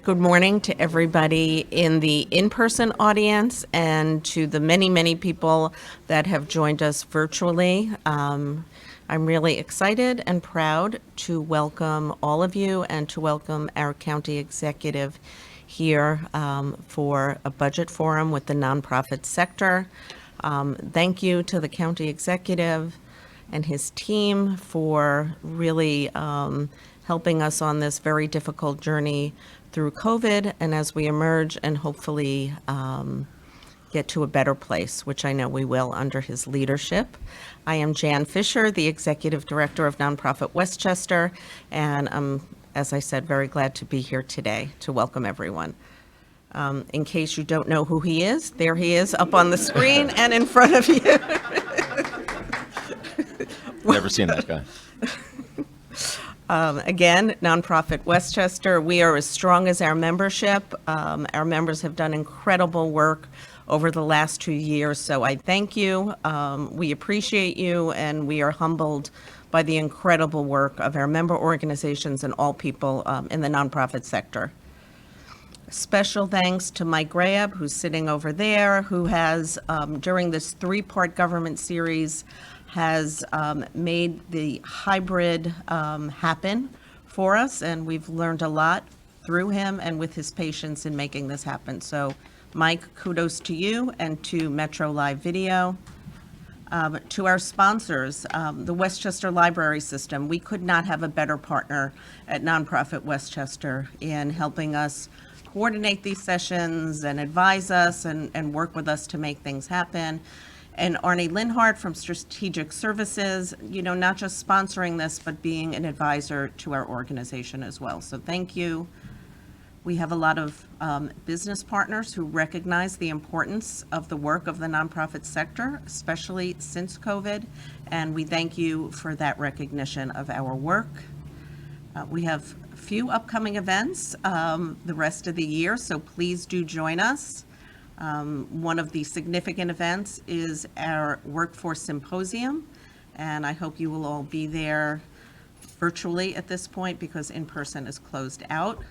Good morning to everybody in the in-person audience and to the many, many people that have joined us virtually. I'm really excited and proud to welcome all of you and to welcome our county executive here for a budget forum with the nonprofit sector. Thank you to the county executive and his team for really helping us on this very difficult journey through COVID and as we emerge and hopefully get to a better place, which I know we will under his leadership. I am Jan Fisher, the Executive Director of Nonprofit Westchester, and I'm, as I said, very glad to be here today to welcome everyone. In case you don't know who he is, there he is up on the screen and in front of you. Never seen that guy. Again, Nonprofit Westchester, we are as strong as our membership. Our members have done incredible work over the last 2 years, so I thank you. We appreciate you, and we are humbled by the incredible work of our member organizations and all people in the nonprofit sector. Special thanks to Mike Graham, who's sitting over there, who has, during this 3-part government series, has made the hybrid happen for us, and we've learned a lot through him and with his patience in making this happen. So, Mike, kudos to you and to Metro Live Video. To our sponsors, the Westchester Library System, we could not have a better partner at Nonprofit Westchester in helping us coordinate these sessions and advise us and work with us to make things happen. And Arnie Linhart from Strategic Services, you know, not just sponsoring this, but being an advisor to our organization as well. So thank you. We have a lot of business partners who recognize the importance of the work of the nonprofit sector, especially since COVID, and we thank you for that recognition of our work. We have a few upcoming events the rest of the year, so please do join us. One of the significant events is our Workforce Symposium, and I hope you will all be there virtually at this point because in-person is closed out.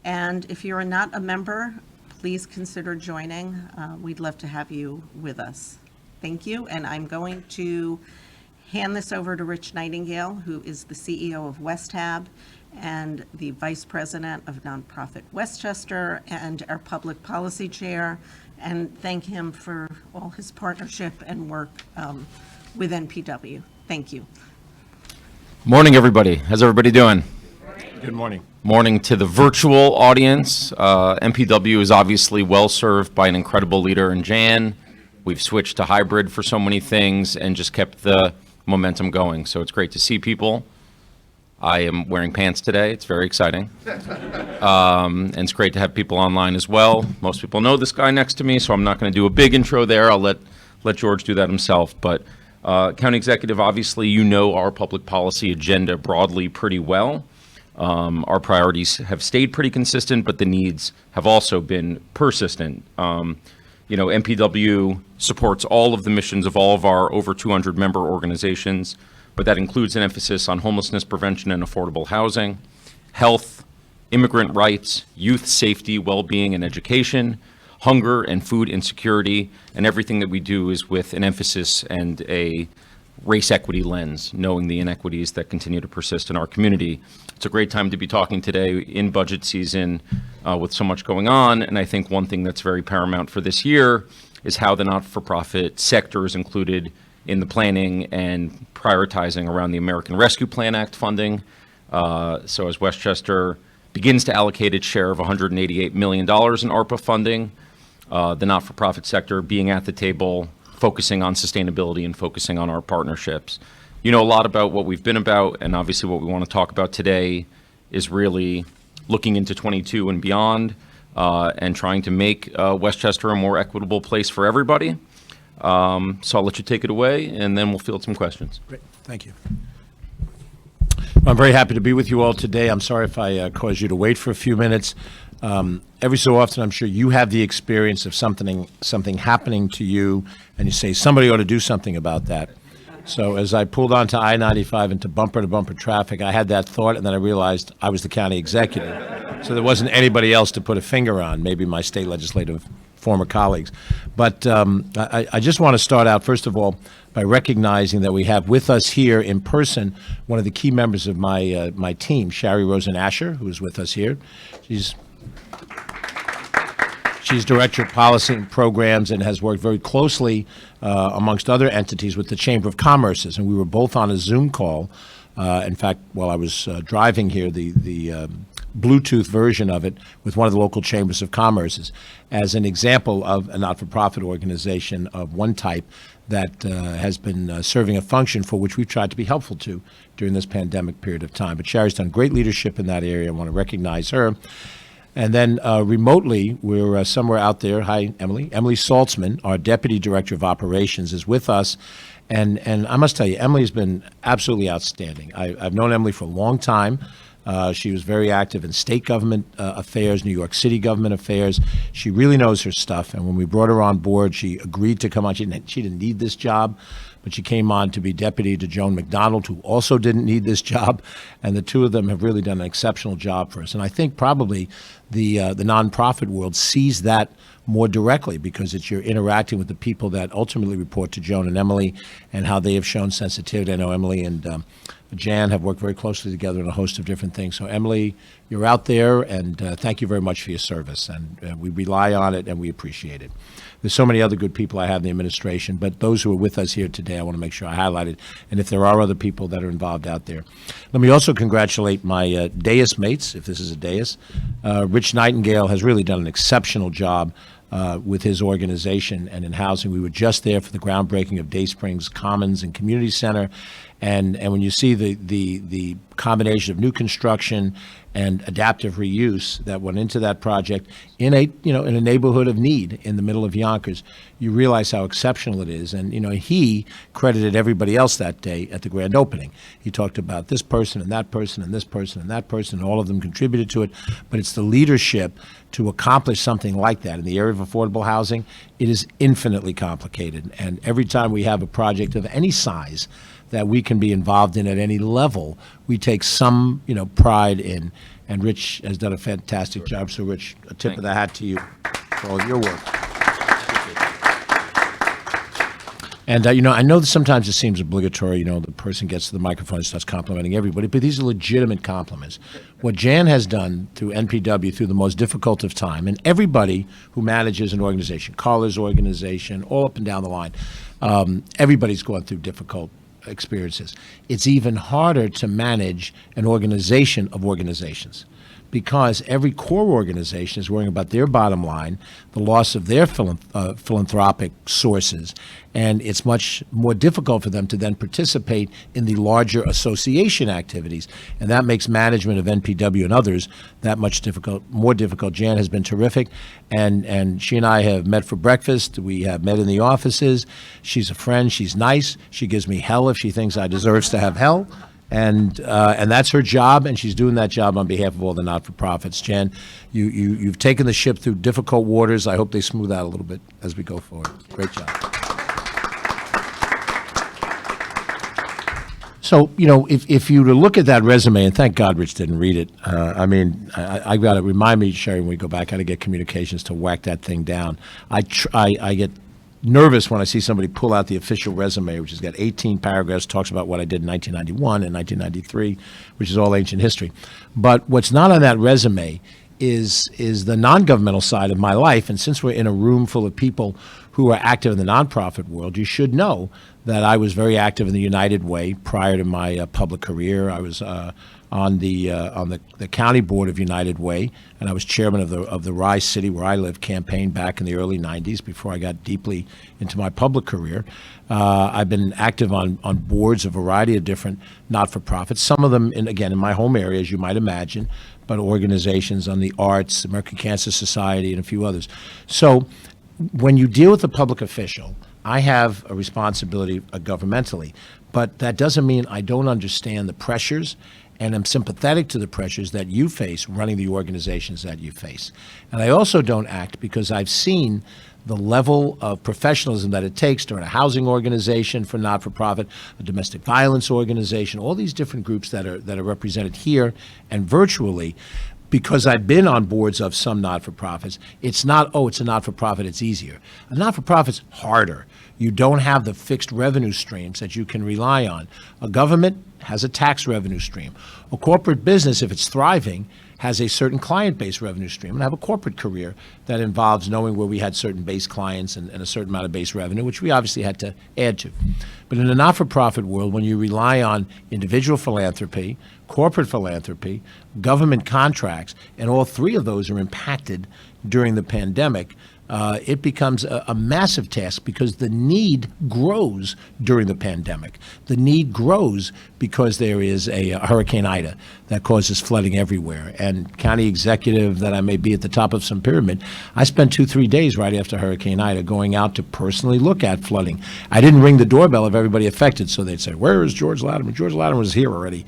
And if you're not a member, please consider joining. We'd love to have you with us. Thank you, and I'm going to hand this over to Rich Nightingale, who is the CEO of WestHab and the Vice President of Nonprofit Westchester and our Public Policy Chair, and thank him for all his partnership and work with NPW. Thank you. Morning, everybody. How's everybody doing? Good morning. Morning to the virtual audience. MPW is obviously well served by an incredible leader in Jan. We've switched to hybrid for so many things and just kept the momentum going. So it's great to see people. I am wearing pants today. It's very exciting. And it's great to have people online as well. Most people know this guy next to me, so I'm not going to do a big intro there. I'll let George do that himself. But County Executive, obviously, you know our public policy agenda broadly pretty well. Our priorities have stayed pretty consistent, but the needs have also been persistent. MPW supports all of the missions of all of our over 200 member organizations, but that includes an emphasis on homelessness prevention and affordable housing, health, immigrant rights, youth safety, well-being, and education, hunger and food insecurity, and everything that we do is with an emphasis and a race equity lens, knowing the inequities that continue to persist in our community. It's a great time to be talking today in budget season with so much going on, and I think one thing that's very paramount for this year is how the not-for-profit sector is included in the planning and prioritizing around the American Rescue Plan Act funding. So as Westchester begins to allocate its share of $188 million in ARPA funding, the not-for-profit sector being at the table, focusing on sustainability and focusing on our partnerships. You know a lot about what we've been about, and obviously what we want to talk about today is really looking into 22 and beyond, and trying to make Westchester a more equitable place for everybody. So I'll let you take it away, and then we'll field some questions. Great, thank you. I'm very happy to be with you all today. I'm sorry if I caused you to wait for a few minutes. Every so often, I'm sure you have the experience of something happening to you, and you say, somebody ought to do something about that. So as I pulled onto I-95 into bumper-to-bumper traffic, I had that thought, and then I realized I was the county executive. So there wasn't anybody else to put a finger on, maybe my state legislative former colleagues. But I just want to start out, first of all, by recognizing that we have with us here in person one of the key members of my team, Shari Rosen Asher, who is with us here. She's Director of Policy and Programs and has worked very closely, amongst other entities, with the Chamber of Commerce's. And we were both on a Zoom call. In fact, while I was driving here, the Bluetooth version of it with one of the local chambers of commerce's as an example of a not-for-profit organization of one type that has been serving a function for which we've tried to be helpful to during this pandemic period of time. But Shari's done great leadership in that area. I want to recognize her. And then remotely, we're somewhere out there. Hi, Emily. Emily Saltzman, our Deputy Director of Operations, is with us. And I must tell you, Emily has been absolutely outstanding. I've known Emily for a long time. She was very active in state government affairs, New York City government affairs. She really knows her stuff. And when we brought her on board, she agreed to come on. She didn't need this job, but she came on to be deputy to Joan McDonald, who also didn't need this job. And the two of them have really done an exceptional job for us. And I think probably the nonprofit world sees that more directly because it's you're interacting with the people that ultimately report to Joan and Emily and how they have shown sensitivity. I know Emily and Jan have worked very closely together on a host of different things. So, Emily, you're out there, and thank you very much for your service. And we rely on it, and we appreciate it. There's so many other good people I have in the administration, but those who are with us here today, I want to make sure I highlight it. And if there are other people that are involved out there. Let me also congratulate my dais mates, if this is a dais. Rich Nightingale has really done an exceptional job with his organization and in housing. We were just there for the groundbreaking of Day Springs Commons and Community Center. And when you see the combination of new construction and adaptive reuse that went into that project in a neighborhood of need in the middle of Yonkers, you realize how exceptional it is. And he credited everybody else that day at the grand opening. He talked about this person and that person and this person and that person, and all of them contributed to it. But it's the leadership to accomplish something like that in the area of affordable housing. It is infinitely complicated. And every time we have a project of any size that we can be involved in at any level, we take some, pride in. And Rich has done a fantastic job. So, Rich, a tip of the hat to you for all your work. And, I know that sometimes it seems obligatory, the person gets to the microphone and starts complimenting everybody, but these are legitimate compliments. What Jan has done through NPW through the most difficult of time, and everybody who manages an organization, CarlLa's organization, all up and down the line, everybody's gone through difficult experiences. It's even harder to manage an organization of organizations because every core organization is worrying about their bottom line, the loss of their philanthropic sources, and it's much more difficult for them to then participate in the larger association activities, and that makes management of NPW and others that much more difficult. Jan has been terrific, and she and I have met for breakfast. We have met in the offices. She's a friend. She's nice. She gives me hell if she thinks I deserve to have hell. And that's her job, and she's doing that job on behalf of all the not-for-profits. Jan, you've taken the ship through difficult waters. I hope they smooth out a little bit as we go forward. Great job. So, if you were to look at that resume, and thank God Rich didn't read it. I've got to remind me, Sherry, when we go back, how to get communications to whack that thing down. I get nervous when I see somebody pull out the official resume, which has got 18 paragraphs, talks about what I did in 1991 and 1993, which is all ancient history. But what's not on that resume is the non-governmental side of my life. And since we're in a room full of people who are active in the nonprofit world, you should know that I was very active in the United Way prior to my public career. I was on the county board of United Way, and I was chairman of the Rye City, where I live, campaign back in the early 90s before I got deeply into my public career. I've been active on boards, a variety of different not-for-profits, some of them, in my home area, as you might imagine, but organizations on the arts, the American Cancer Society, and a few others. So when you deal with a public official, I have a responsibility governmentally, but that doesn't mean I don't understand the pressures and am sympathetic to the pressures that you face running the organizations that you face. And I also don't act because I've seen the level of professionalism that it takes to run a housing organization for not-for-profit, a domestic violence organization, all these different groups that are represented here and virtually. Because I've been on boards of some not-for-profits, it's not, oh, it's a not-for-profit, it's easier. A not-for-profit's harder. You don't have the fixed revenue streams that you can rely on. A government has a tax revenue stream. A corporate business, if it's thriving, has a certain client-based revenue stream. And I have a corporate career that involves knowing where we had certain base clients and a certain amount of base revenue, which we obviously had to add to. But in a not-for-profit world, when you rely on individual philanthropy, corporate philanthropy, government contracts, and all three of those are impacted during the pandemic, it becomes a massive task because the need grows during the pandemic. The need grows because there is a Hurricane Ida that causes flooding everywhere. And county executive that I may be at the top of some pyramid, I spent 2-3 days right after Hurricane Ida going out to personally look at flooding. I didn't ring the doorbell of everybody affected, so they'd say, "Where is George Latimer?" George Latimer was here already,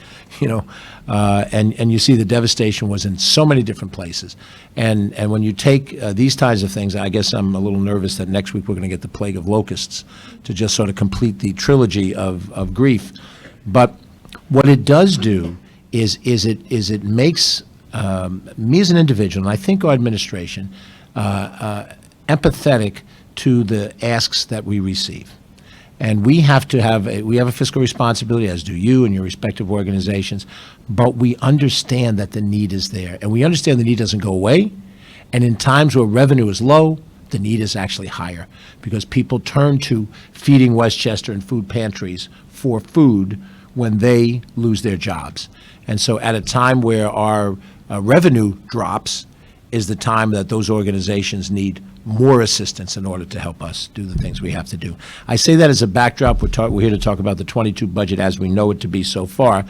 and you see the devastation was in so many different places. And when you take these kinds of things, I guess I'm a little nervous that next week we're going to get the plague of locusts to just sort of complete the trilogy of grief. But what it does do is it makes me as an individual, and I think our administration, empathetic to the asks that we receive. And we have to have a fiscal responsibility, as do you and your respective organizations, but we understand that the need is there. And we understand the need doesn't go away. And in times where revenue is low, the need is actually higher because people turn to feeding Westchester and food pantries for food when they lose their jobs. And so at a time where our revenue drops is the time that those organizations need more assistance in order to help us do the things we have to do. I say that as a backdrop. We're here to talk about the 22 budget as we know it to be so far.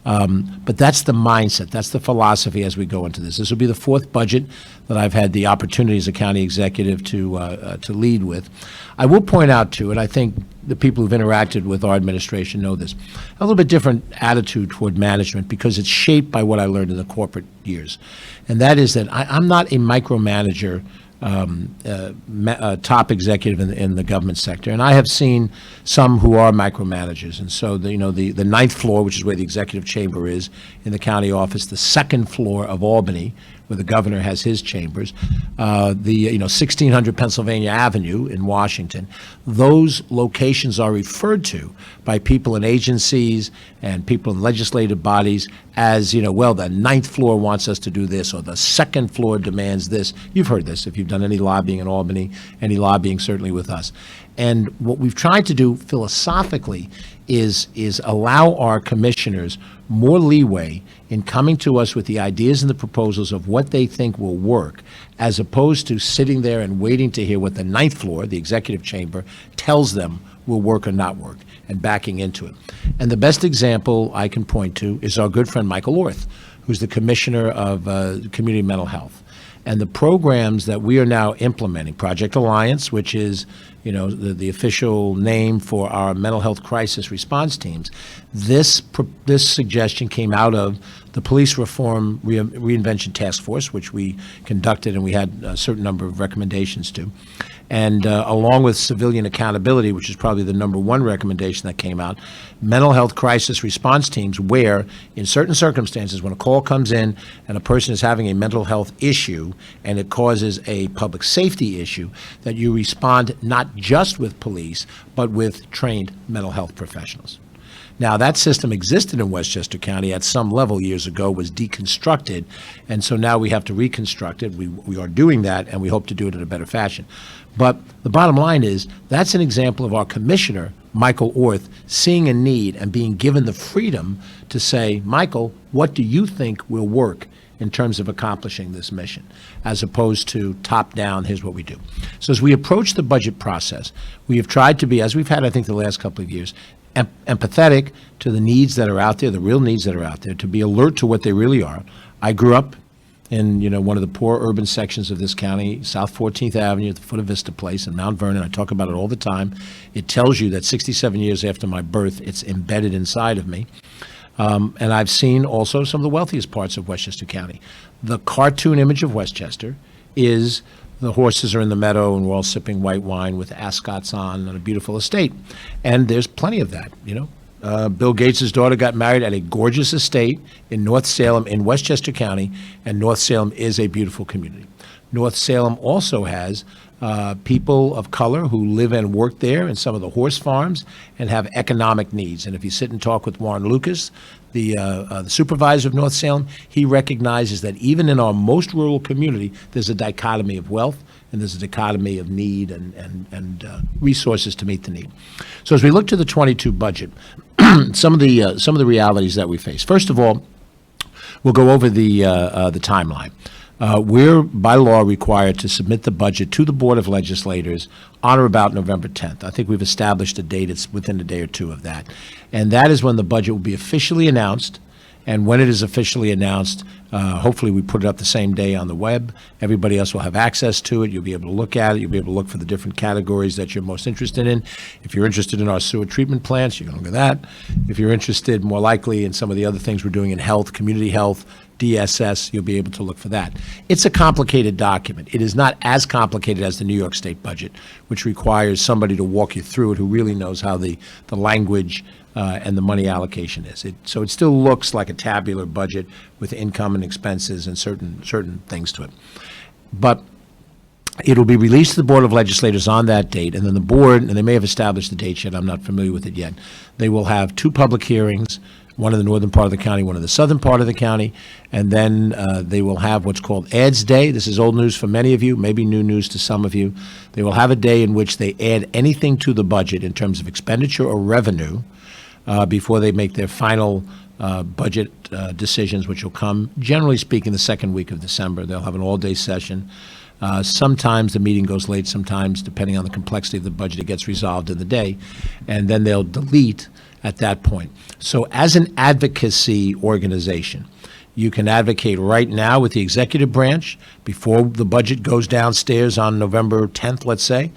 But that's the mindset. That's the philosophy as we go into this. This will be the fourth budget that I've had the opportunity as a county executive to lead with. I will point out, too, and I think the people who've interacted with our administration know this, a little bit different attitude toward management because it's shaped by what I learned in the corporate years. And that is that I'm not a micromanager top executive in the government sector, and I have seen some who are micromanagers. And so the ninth floor, which is where the executive chamber is in the county office, the second floor of Albany, where the governor has his chambers, 1600 Pennsylvania Avenue in Washington. Those locations are referred to by people in agencies and people in legislative bodies as, well, the ninth floor wants us to do this, or the second floor demands this. You've heard this if you've done any lobbying in Albany, any lobbying certainly with us. And what we've tried to do philosophically is allow our commissioners more leeway in coming to us with the ideas and the proposals of what they think will work, as opposed to sitting there and waiting to hear what the ninth floor, the executive chamber, tells them will work or not work, and backing into it. And the best example I can point to is our good friend Michael Orth, who's the Commissioner of Community Mental Health. And the programs that we are now implementing, Project Alliance, which is the official name for our mental health crisis response teams, this suggestion came out of the Police Reform Reinvention Task Force, which we conducted and we had a certain number of recommendations to. And along with civilian accountability, which is probably the number one recommendation that came out, mental health crisis response teams where, in certain circumstances, when a call comes in and a person is having a mental health issue and it causes a public safety issue, that you respond not just with police, but with trained mental health professionals. Now, that system existed in Westchester County at some level years ago, was deconstructed, and so now we have to reconstruct it. We are doing that, and we hope to do it in a better fashion. But the bottom line is that's an example of our commissioner, Michael Orth, seeing a need and being given the freedom to say, Michael, what do you think will work in terms of accomplishing this mission, as opposed to top-down, here's what we do. So as we approach the budget process, we have tried to be, as we've had, I think, the last couple of years, empathetic to the needs that are out there, the real needs that are out there, to be alert to what they really are. I grew up in one of the poor urban sections of this county, South 14th Avenue at the foot of Vista Place in Mount Vernon. I talk about it all the time. It tells you that 67 years after my birth, it's embedded inside of me. And I've seen also some of the wealthiest parts of Westchester County. The cartoon image of Westchester is the horses are in the meadow and we're all sipping white wine with ascots on a beautiful estate. And there's plenty of that, you know. Bill Gates' daughter got married at a gorgeous estate in North Salem in Westchester County, and North Salem is a beautiful community. North Salem also has people of color who live and work there in some of the horse farms and have economic needs. And if you sit and talk with Warren Lucas, the supervisor of North Salem, he recognizes that even in our most rural community, there's a dichotomy of wealth and there's a dichotomy of need and resources to meet the need. So as we look to the 22 budget, some of the realities that we face. First of all, we'll go over the timeline. We're, by law, required to submit the budget to the Board of Legislators on or about November 10th. I think we've established a date. It's within a day or two of that. And that is when the budget will be officially announced. And when it is officially announced, hopefully we put it up the same day on the web. Everybody else will have access to it. You'll be able to look at it. You'll be able to look for the different categories that you're most interested in. If you're interested in our sewer treatment plants, you can look at that. If you're interested, more likely, in some of the other things we're doing in health, community health, DSS, you'll be able to look for that. It's a complicated document. It is not as complicated as the New York State budget, which requires somebody to walk you through it who really knows how the language and the money allocation is. So it still looks like a tabular budget with income and expenses and certain things to it. But it'll be released to the Board of Legislators on that date, and then the board, and they may have established the date yet, I'm not familiar with it yet, they will have 2 public hearings, one in the northern part of the county, one in the southern part of the county, and then they will have what's called Ads Day. This is old news for many of you, maybe new news to some of you. They will have a day in which they add anything to the budget in terms of expenditure or revenue before they make their final budget decisions, which will come, generally speaking, the second week of December. They'll have an all-day session. Sometimes the meeting goes late, sometimes, depending on the complexity of the budget, it gets resolved in the day, and then they'll delete at that point. So as an advocacy organization, you can advocate right now with the executive branch before the budget goes downstairs on November 10th, let's say.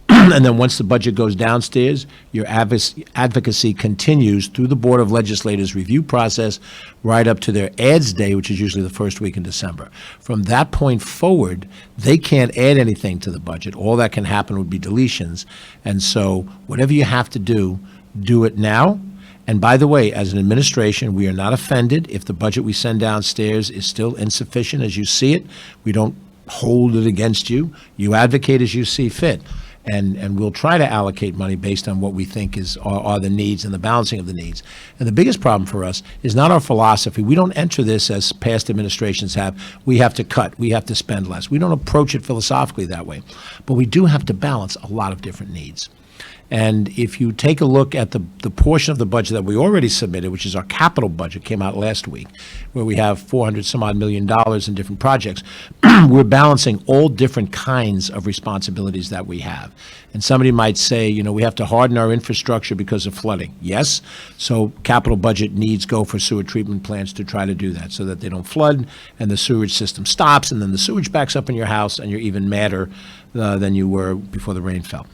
And then once the budget goes downstairs, your advocacy continues through the Board of Legislators review process right up to their Ads Day, which is usually the first week in December. From that point forward, they can't add anything to the budget. All that can happen would be deletions. And so whatever you have to do it now. And by the way, as an administration, we are not offended if the budget we send downstairs is still insufficient as you see it. We don't hold it against you. You advocate as you see fit. And we'll try to allocate money based on what we think are the needs and the balancing of the needs. And the biggest problem for us is not our philosophy. We don't enter this as past administrations have. We have to cut. We have to spend less. We don't approach it philosophically that way. But we do have to balance a lot of different needs. And if you take a look at the portion of the budget that we already submitted, which is our capital budget, came out last week, where we have $400 some odd million in different projects, we're balancing all different kinds of responsibilities that we have. And somebody might say, you know, we have to harden our infrastructure because of flooding. Yes, so capital budget needs go for sewer treatment plants to try to do that so that they don't flood and the sewage system stops and then the sewage backs up in your house and you're even madder than you were before the rain fell.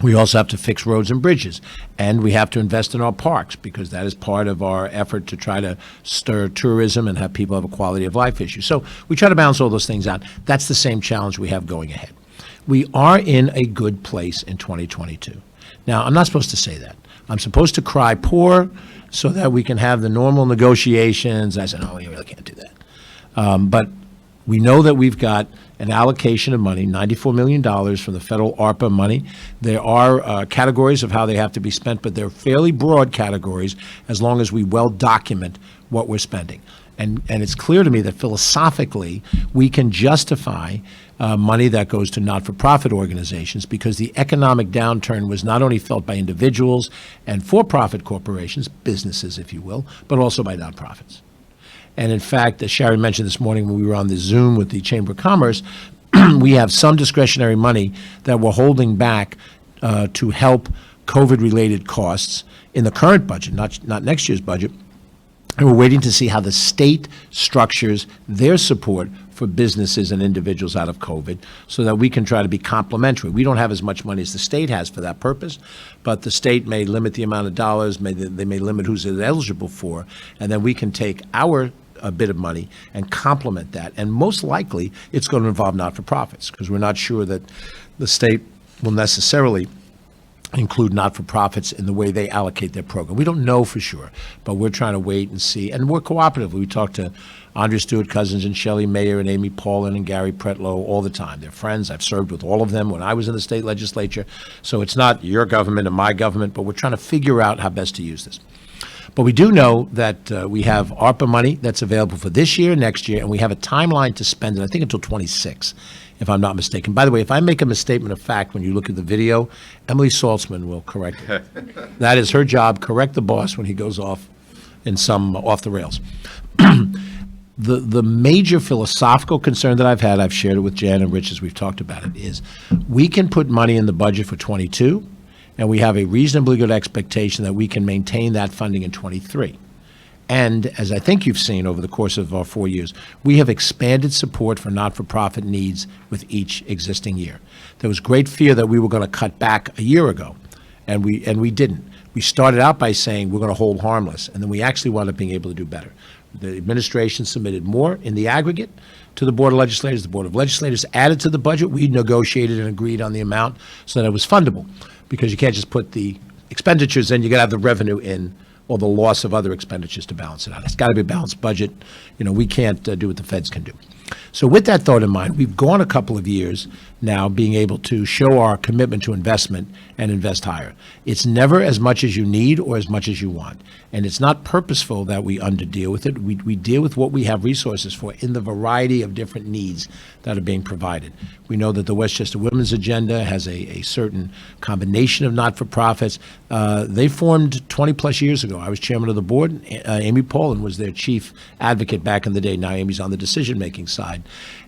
We also have to fix roads and bridges, and we have to invest in our parks because that is part of our effort to try to stir tourism and have people have a quality of life issue. So we try to balance all those things out. That's the same challenge we have going ahead. We are in a good place in 2022. Now, I'm not supposed to say that. I'm supposed to cry poor so that we can have the normal negotiations. I said, no, you really can't do that. But we know that we've got an allocation of money, $94 million from the federal ARPA money. There are categories of how they have to be spent, but they're fairly broad categories as long as we well document what we're spending. And it's clear to me that philosophically we can justify money that goes to not-for-profit organizations because the economic downturn was not only felt by individuals and for-profit corporations, businesses if you will, but also by nonprofits. And in fact, as Sharon mentioned this morning when we were on the Zoom with the Chamber of Commerce, we have some discretionary money that we're holding back to help COVID-related costs in the current budget, not next year's budget. And we're waiting to see how the state structures their support for businesses and individuals out of COVID so that we can try to be complementary. We don't have as much money as the state has for that purpose, but the state may limit the amount of dollars, they may limit who's it eligible for, and then we can take our a bit of money and complement that. And most likely, it's going to involve not-for-profits because we're not sure that the state will necessarily include not-for-profits in the way they allocate their program. We don't know for sure, but we're trying to wait and see. And we're cooperative. We talk to Andrea Stewart-Cousins and Shelley Mayer and Amy Paulin and Gary Pretlow all the time. They're friends. I've served with all of them when I was in the state legislature. So it's not your government and my government, but we're trying to figure out how best to use this. But we do know that we have ARPA money that's available for this year, next year, and we have a timeline to spend it, I think, until 26, if I'm not mistaken. By the way, if I make a misstatement of fact when you look at the video, Emily Saltzman will correct it. That is her job, correct the boss when he goes off in some off the rails. The major philosophical concern that I've had, I've shared it with Jan and Rich as we've talked about it, is we can put money in the budget for 22, and we have a reasonably good expectation that we can maintain that funding in 23. And as I think you've seen over the course of our 4 years, we have expanded support for not-for-profit needs with each existing year. There was great fear that we were going to cut back a year ago, and we didn't. We started out by saying we're going to hold harmless, and then we actually wound up being able to do better. The administration submitted more in the aggregate to the Board of Legislators. The Board of Legislators added to the budget. We negotiated and agreed on the amount so that it was fundable, because you can't just put the expenditures in, you got to have the revenue in, or the loss of other expenditures to balance it out. It's got to be a balanced budget. You know, we can't do what the feds can do. So with that thought in mind, we've gone a couple of years now being able to show our commitment to investment and invest higher. It's never as much as you need or as much as you want. And it's not purposeful that we underdeal with it. We deal with what we have resources for in the variety of different needs that are being provided. We know that the Westchester Women's Agenda has a certain combination of not-for-profits. They formed 20 plus years ago. I was chairman of the board. Amy Paulin was their chief advocate back in the day. Now Amy's on the decision-making side.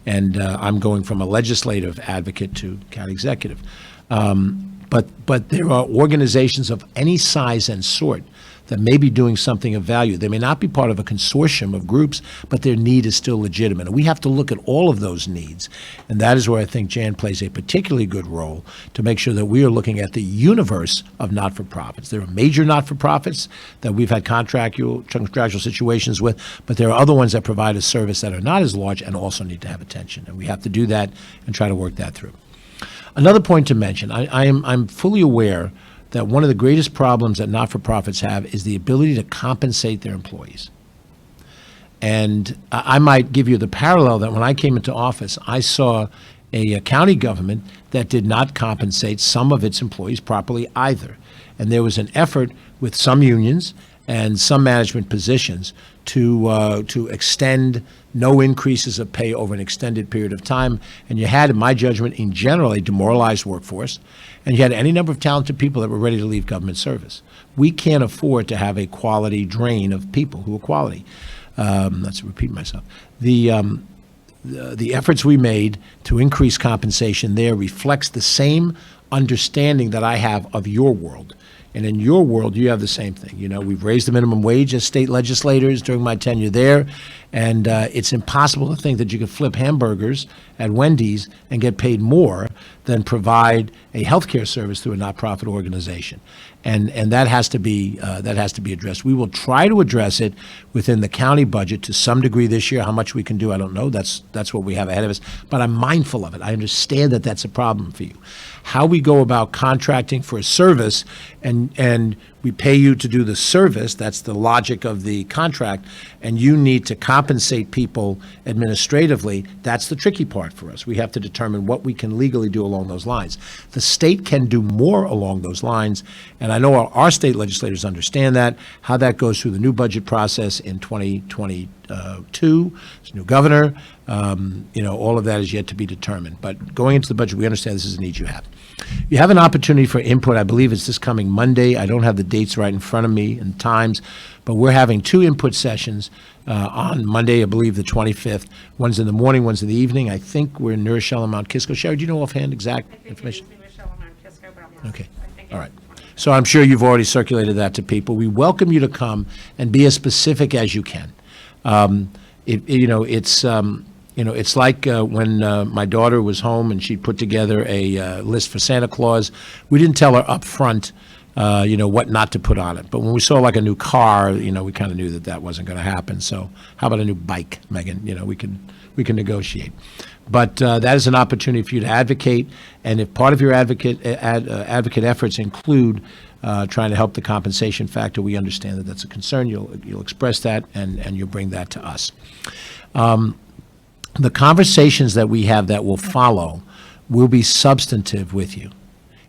And I'm going from a legislative advocate to county executive. But there are organizations of any size and sort that may be doing something of value. They may not be part of a consortium of groups, but their need is still legitimate. And we have to look at all of those needs. And that is where I think Jan plays a particularly good role to make sure that we are looking at the universe of not-for-profits. There are major not-for-profits that we've had contractual situations with, but there are other ones that provide a service that are not as large and also need to have attention. And we have to do that and try to work that through. Another point to mention, I'm fully aware that one of the greatest problems that not-for-profits have is the ability to compensate their employees. And I might give you the parallel that when I came into office, I saw a county government that did not compensate some of its employees properly either. And there was an effort with some unions and some management positions to extend no increases of pay over an extended period of time. And you had, in my judgment, in general, a demoralized workforce. And you had any number of talented people that were ready to leave government service. We can't afford to have a quality drain of people who are quality. Let's repeat myself. The efforts we made to increase compensation there reflects the same understanding that I have of your world. And in your world, you have the same thing. You know, we've raised the minimum wage as state legislators during my tenure there, and it's impossible to think that you could flip hamburgers at Wendy's and get paid more than provide a healthcare service through a not-profit organization. And that has to be addressed. We will try to address it within the county budget to some degree this year. How much we can do, I don't know. That's what we have ahead of us. But I'm mindful of it. I understand that that's a problem for you. How we go about contracting for a service and we pay you to do the service, that's the logic of the contract, and you need to compensate people administratively, that's the tricky part for us. We have to determine what we can legally do along those lines. The state can do more along those lines, and I know our state legislators understand that. How that goes through the new budget process in 2022, there's a new governor, all of that is yet to be determined. But going into the budget, we understand this is a need you have. You have an opportunity for input. I believe it's this coming Monday. I don't have the dates right in front of me and times, but we're having 2 input sessions on Monday, I believe the 25th. One's in the morning, one's in the evening. I think we're in New Rochelle and Mount Kisco. Sherry, do you know offhand exact information? New Rochelle and Mount Kisco, but I'm not. Okay. I think All right. So I'm sure you've already circulated that to people. We welcome you to come and be as specific as you can. It's like when my daughter was home and she put together a list for Santa Claus. We didn't tell her up front, what not to put on it. But when we saw like a new car, we kind of knew that wasn't going to happen. So how about a new bike, Megan? We can negotiate. But that is an opportunity for you to advocate. And if part of your advocate efforts include trying to help the compensation factor, we understand that that's a concern. You'll express that and you'll bring that to us. The conversations that we have that will follow will be substantive with you.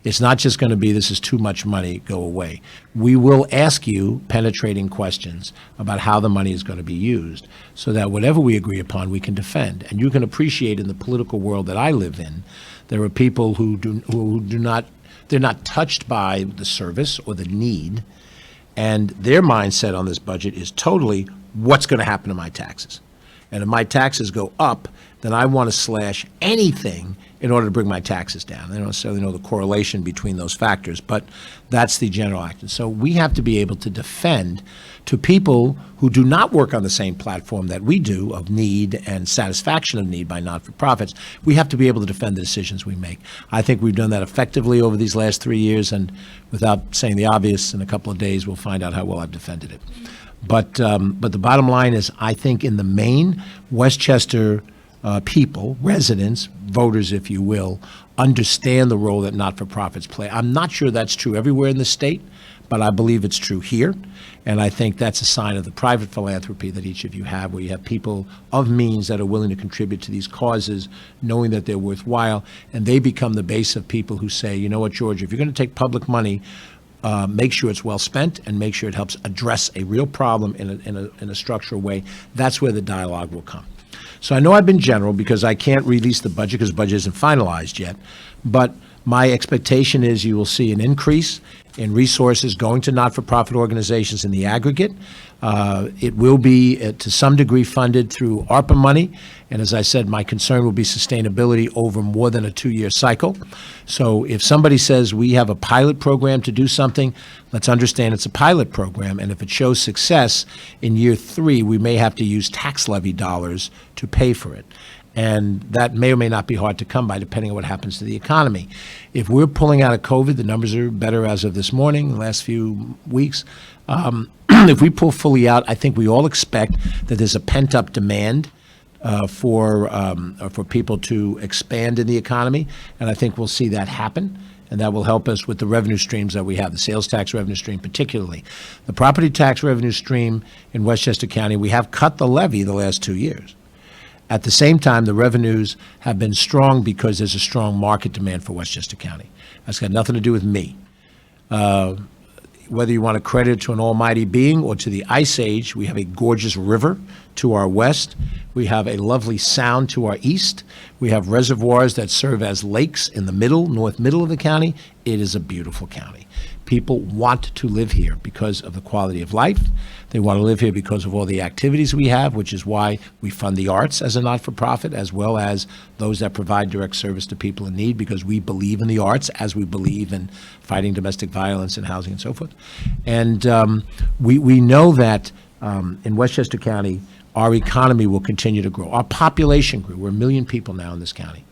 It's not just going to be, this is too much money, go away. We will ask you penetrating questions about how the money is going to be used so that whatever we agree upon, we can defend. And you can appreciate in the political world that I live in, there are people who do not, they're not touched by the service or the need, and their mindset on this budget is totally, what's going to happen to my taxes? And if my taxes go up, then I want to slash anything in order to bring my taxes down. They don't necessarily know the correlation between those factors, but that's the general action. So we have to be able to defend to people who do not work on the same platform that we do of need and satisfaction of need by not-for-profits. We have to be able to defend the decisions we make. I think we've done that effectively over these last 3 years, and without saying the obvious, in a couple of days we'll find out how well I've defended it. But the bottom line is, I think in the main, Westchester people, residents, voters, if you will, understand the role that not-for-profits play. I'm not sure that's true everywhere in the state, but I believe it's true here. And I think that's a sign of the private philanthropy that each of you have, where you have people of means that are willing to contribute to these causes, knowing that they're worthwhile, and they become the base of people who say, you know what, George, if you're going to take public money, make sure it's well spent and make sure it helps address a real problem in a structural way. That's where the dialogue will come. So I know I've been general because I can't release the budget because the budget isn't finalized yet, but my expectation is you will see an increase in resources going to not-for-profit organizations in the aggregate. It will be to some degree funded through ARPA money, and as I said, my concern will be sustainability over more than a 2-year cycle. So if somebody says we have a pilot program to do something, let's understand it's a pilot program, and if it shows success in year 3, we may have to use tax levy dollars to pay for it. And that may or may not be hard to come by, depending on what happens to the economy. If we're pulling out of COVID, the numbers are better as of this morning, the last few weeks. If we pull fully out, I think we all expect that there's a pent-up demand for people to expand in the economy, and I think we'll see that happen. And that will help us with the revenue streams that we have, the sales tax revenue stream particularly. The property tax revenue stream in Westchester County, we have cut the levy the last 2 years. At the same time, the revenues have been strong because there's a strong market demand for Westchester County. That's got nothing to do with me. Whether you want to credit it to an almighty being or to the Ice Age, we have a gorgeous river to our west. We have a lovely sound to our east. We have reservoirs that serve as lakes in the north middle of the county. It is a beautiful county. People want to live here because of the quality of life. They want to live here because of all the activities we have, which is why we fund the arts as a not-for-profit, as well as those that provide direct service to people in need, because we believe in the arts as we believe in fighting domestic violence and housing and so forth. And we know that in Westchester County, our economy will continue to grow. Our population grew. We're 1 million people now in this county.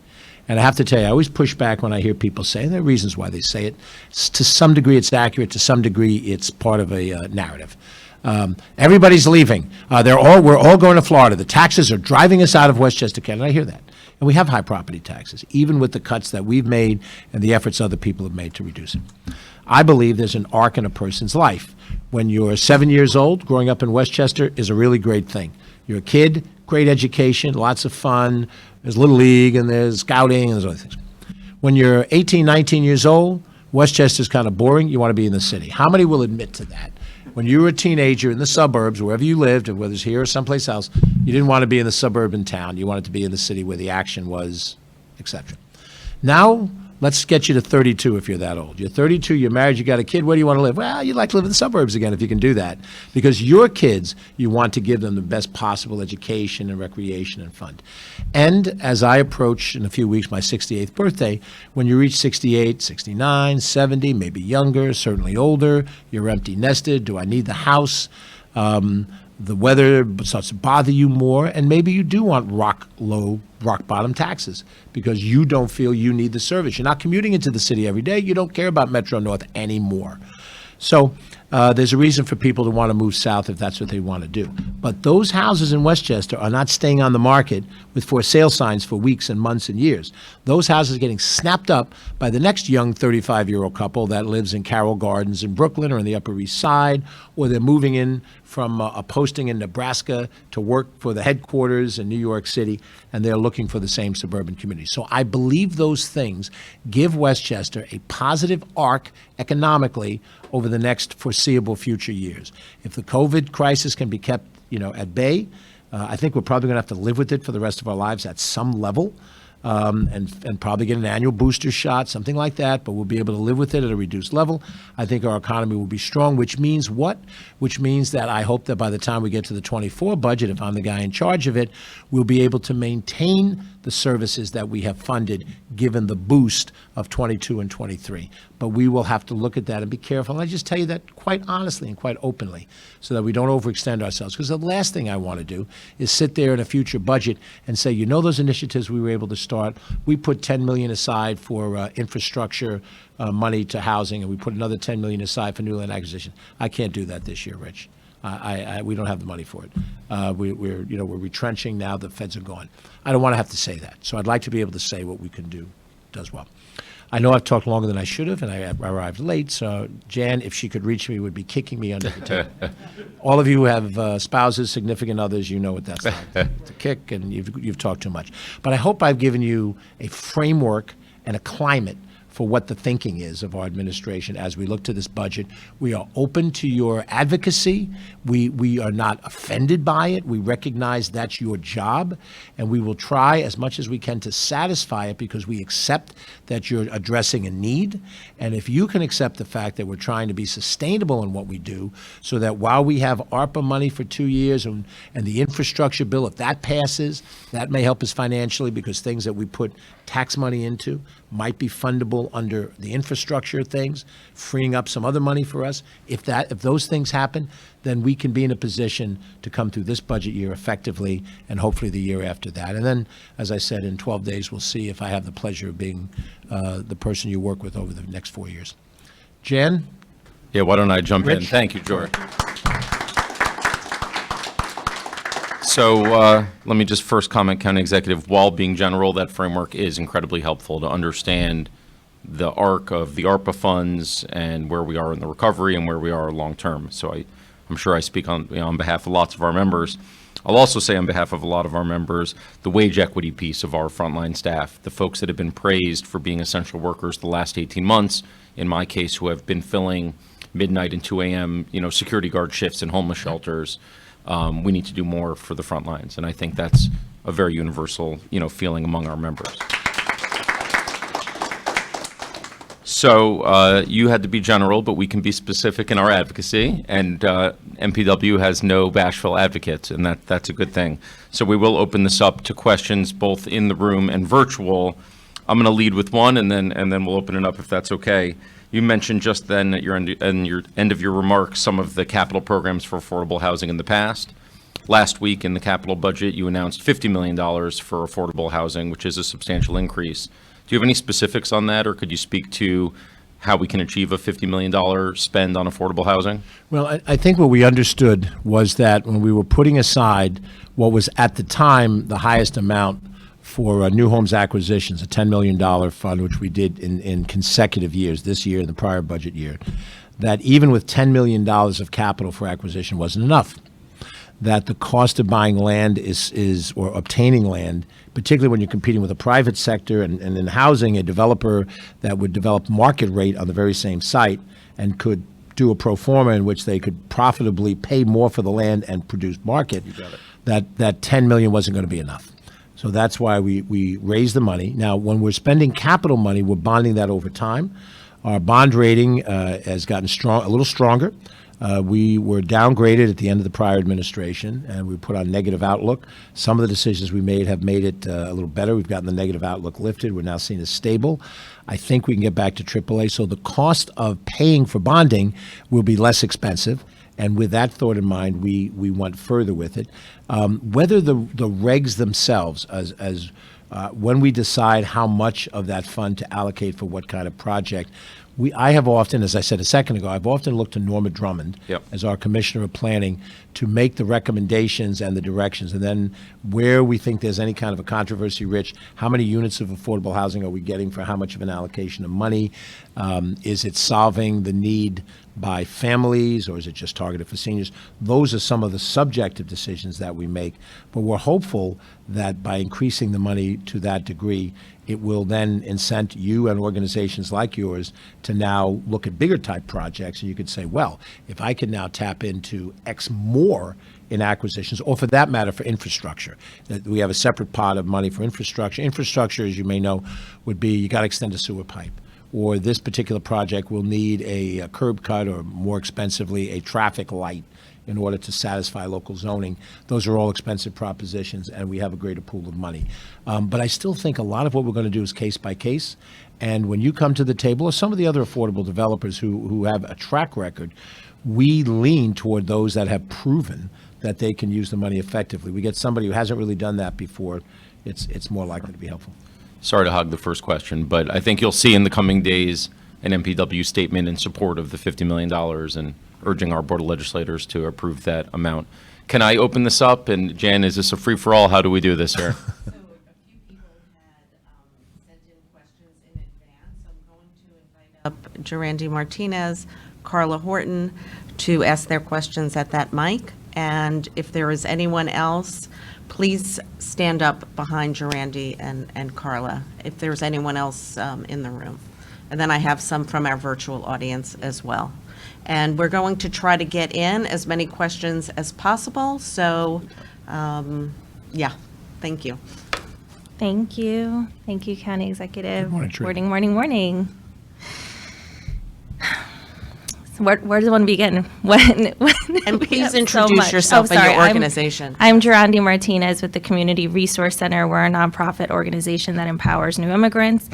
And I have to tell you, I always push back when I hear people say, and there are reasons why they say it. To some degree, it's accurate. To some degree, it's part of a narrative. Everybody's leaving. We're all going to Florida. The taxes are driving us out of Westchester County. And I hear that. And we have high property taxes, even with the cuts that we've made and the efforts other people have made to reduce it. I believe there's an arc in a person's life. When you're 7 years old, growing up in Westchester is a really great thing. You're a kid, great education, lots of fun. There's Little League and there's scouting and there's other things. When you're 18, 19 years old, Westchester's kind of boring. You want to be in the city. How many will admit to that? When you were a teenager in the suburbs, wherever you lived, or whether it's here or someplace else, you didn't want to be in the suburban town. You wanted to be in the city where the action was, etc. Now, Let's get you to 32 if you're that old. You're 32, you're married, you got a kid. Where do you want to live? Well, you'd like to live in the suburbs again if you can do that. Because your kids, you want to give them the best possible education and recreation and fun. And as I approach in a few weeks my 68th birthday, when you reach 68, 69, 70, maybe younger, certainly older, you're empty nested, do I need the house? The weather starts to bother you more, and maybe you do want rock bottom taxes because you don't feel you need the service. You're not commuting into the city every day. You don't care about Metro North anymore. So there's a reason for people to want to move south if that's what they want to do. But those houses in Westchester are not staying on the market with for sale signs for weeks and months and years. Those houses are getting snapped up by the next young 35-year-old couple that lives in Carroll Gardens in Brooklyn or in the Upper East Side, or they're moving in from a posting in Nebraska to work for the headquarters in New York City, and they're looking for the same suburban community. So I believe those things give Westchester a positive arc economically over the next foreseeable future years. If the COVID crisis can be kept, at bay, I think we're probably going to have to live with it for the rest of our lives at some level. And probably get an annual booster shot, something like that, but we'll be able to live with it at a reduced level. I think our economy will be strong, which means what? Which means that I hope that by the time we get to the 24 budget, if I'm the guy in charge of it, we'll be able to maintain the services that we have funded given the boost of 22 and 23. But we will have to look at that and be careful. And I just tell you that quite honestly and quite openly so that we don't overextend ourselves. Because the last thing I want to do is sit there in a future budget and say, those initiatives we were able to start, we put $10 million aside for infrastructure money to housing, and we put another $10 million aside for new land acquisition. I can't do that this year, Rich. We don't have the money for it. We're retrenching now. The feds are gone. I don't want to have to say that. So I'd like to be able to say what we can do does well. I know I've talked longer than I should have, and I arrived late. So Jan, if she could reach me, would be kicking me under the table. All of you who have spouses, significant others, you know what that's like. It's a kick, and you've talked too much. But I hope I've given you a framework and a climate for what the thinking is of our administration as we look to this budget. We are open to your advocacy. We are not offended by it. We recognize that's your job, and we will try as much as we can to satisfy it because we accept that you're addressing a need. And if you can accept the fact that we're trying to be sustainable in what we do so that while we have ARPA money for 2 years and the infrastructure bill, if that passes, that may help us financially because things that we put tax money into might be fundable under the infrastructure things, freeing up some other money for us. If those things happen, then we can be in a position to come through this budget year effectively and hopefully the year after that. And then, as I said, in 12 days, we'll see if I have the pleasure of being the person you work with over the next 4 years. Jan? Yeah, why don't I jump in? Rich? Thank you, George. So let me just first comment, County Executive, while being general, that framework is incredibly helpful to understand the arc of the ARPA funds and where we are in the recovery and where we are long term. So I'm sure I speak on behalf of lots of our members. I'll also say on behalf of a lot of our members, the wage equity piece of our frontline staff, the folks that have been praised for being essential workers the last 18 months, in my case, who have been filling midnight and 2 a.m., security guard shifts in homeless shelters. We need to do more for the front lines, and I think that's a very universal, feeling among our members. So you had to be general, but we can be specific in our advocacy, and MPW has no bashful advocates, and that's a good thing. So we will open this up to questions both in the room and virtual. I'm going to lead with one, and then we'll open it up if that's okay. You mentioned just then at your end of your remarks some of the capital programs for affordable housing in the past. Last week in the capital budget, you announced $50 million for affordable housing, which is a substantial increase. Do you have any specifics on that, or could you speak to how we can achieve a $50 million spend on affordable housing? Well, I think what we understood was that when we were putting aside what was at the time the highest amount for new homes acquisitions, a $10 million fund, which we did in consecutive years, this year and the prior budget year, that even with $10 million of capital for acquisition wasn't enough. That the cost of buying land or obtaining land, particularly when you're competing with the private sector and in housing, a developer that would develop market rate on the very same site and could do a pro forma in which they could profitably pay more for the land and produce market, that $10 million wasn't going to be enough. So that's why we raise the money. Now, when we're spending capital money, we're bonding that over time. Our bond rating has gotten a little stronger. We were downgraded at the end of the prior administration, and we put on negative outlook. Some of the decisions we made have made it a little better. We've gotten the negative outlook lifted. We're now seen as stable. I think we can get back to AAA. So the cost of paying for bonding will be less expensive. And with that thought in mind, we went further with it. Whether the regs themselves, when we decide how much of that fund to allocate for what kind of project, I have often, as I said a second ago, I've often looked to Norma Drummond as our Commissioner of Planning to make the recommendations and the directions. And then where we think there's any kind of a controversy, Rich, how many units of affordable housing are we getting for how much of an allocation of money? Is it solving the need by families, or is it just targeted for seniors? Those are some of the subjective decisions that we make. But we're hopeful that by increasing the money to that degree, it will then incent you and organizations like yours to now look at bigger type projects. And you could say, well, if I can now tap into X more in acquisitions, or for that matter, for infrastructure. We have a separate pot of money for infrastructure. Infrastructure, as you may know, would be you got to extend a sewer pipe. Or this particular project will need a curb cut, or more expensively, a traffic light in order to satisfy local zoning. Those are all expensive propositions, and we have a greater pool of money. But I still think a lot of what we're going to do is case by case. And when you come to the table, or some of the other affordable developers who have a track record, we lean toward those that have proven that they can use the money effectively. We get somebody who hasn't really done that before, it's more likely to be helpful. Sorry to hog the first question, but I think you'll see in the coming days an MPW statement in support of the $50 million and urging our Board of Legislators to approve that amount. Can I open this up? And Jan, is this a free-for-all? How do we do this here? So a few people had sent in questions in advance. I'm going to invite up Jirandy Martinez, CarlLa Horton to ask their questions at that mic. And if there is anyone else, please stand up behind Jirandy and CarlLa, if there's anyone else in the room. And then I have some from our virtual audience as well. And we're going to try to get in as many questions as possible. So, yeah, thank you. Thank you. Thank you, County Executive. Good morning, Trudy. Morning. So where does one begin? When And we please have so introduce much. yourself and sorry, your organization. I'm Jirandy Martinez with the Community Resource Center. We're a nonprofit organization that empowers new immigrants.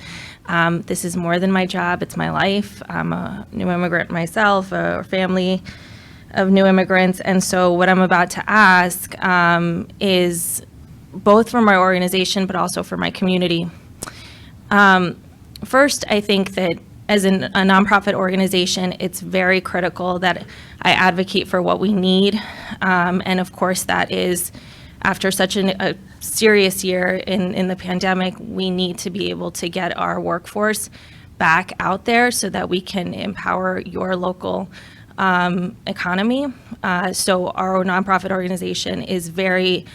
This is more than my job, it's my life. I'm a new immigrant myself, a family of new immigrants. And so what I'm about to ask is both for my organization, but also for my community. First, I think that as a nonprofit organization, it's very critical that I advocate for what we need. And of course, that is, after such a serious year in the pandemic, we need to be able to get our workforce back out there so that we can empower your local economy. So our nonprofit organization is very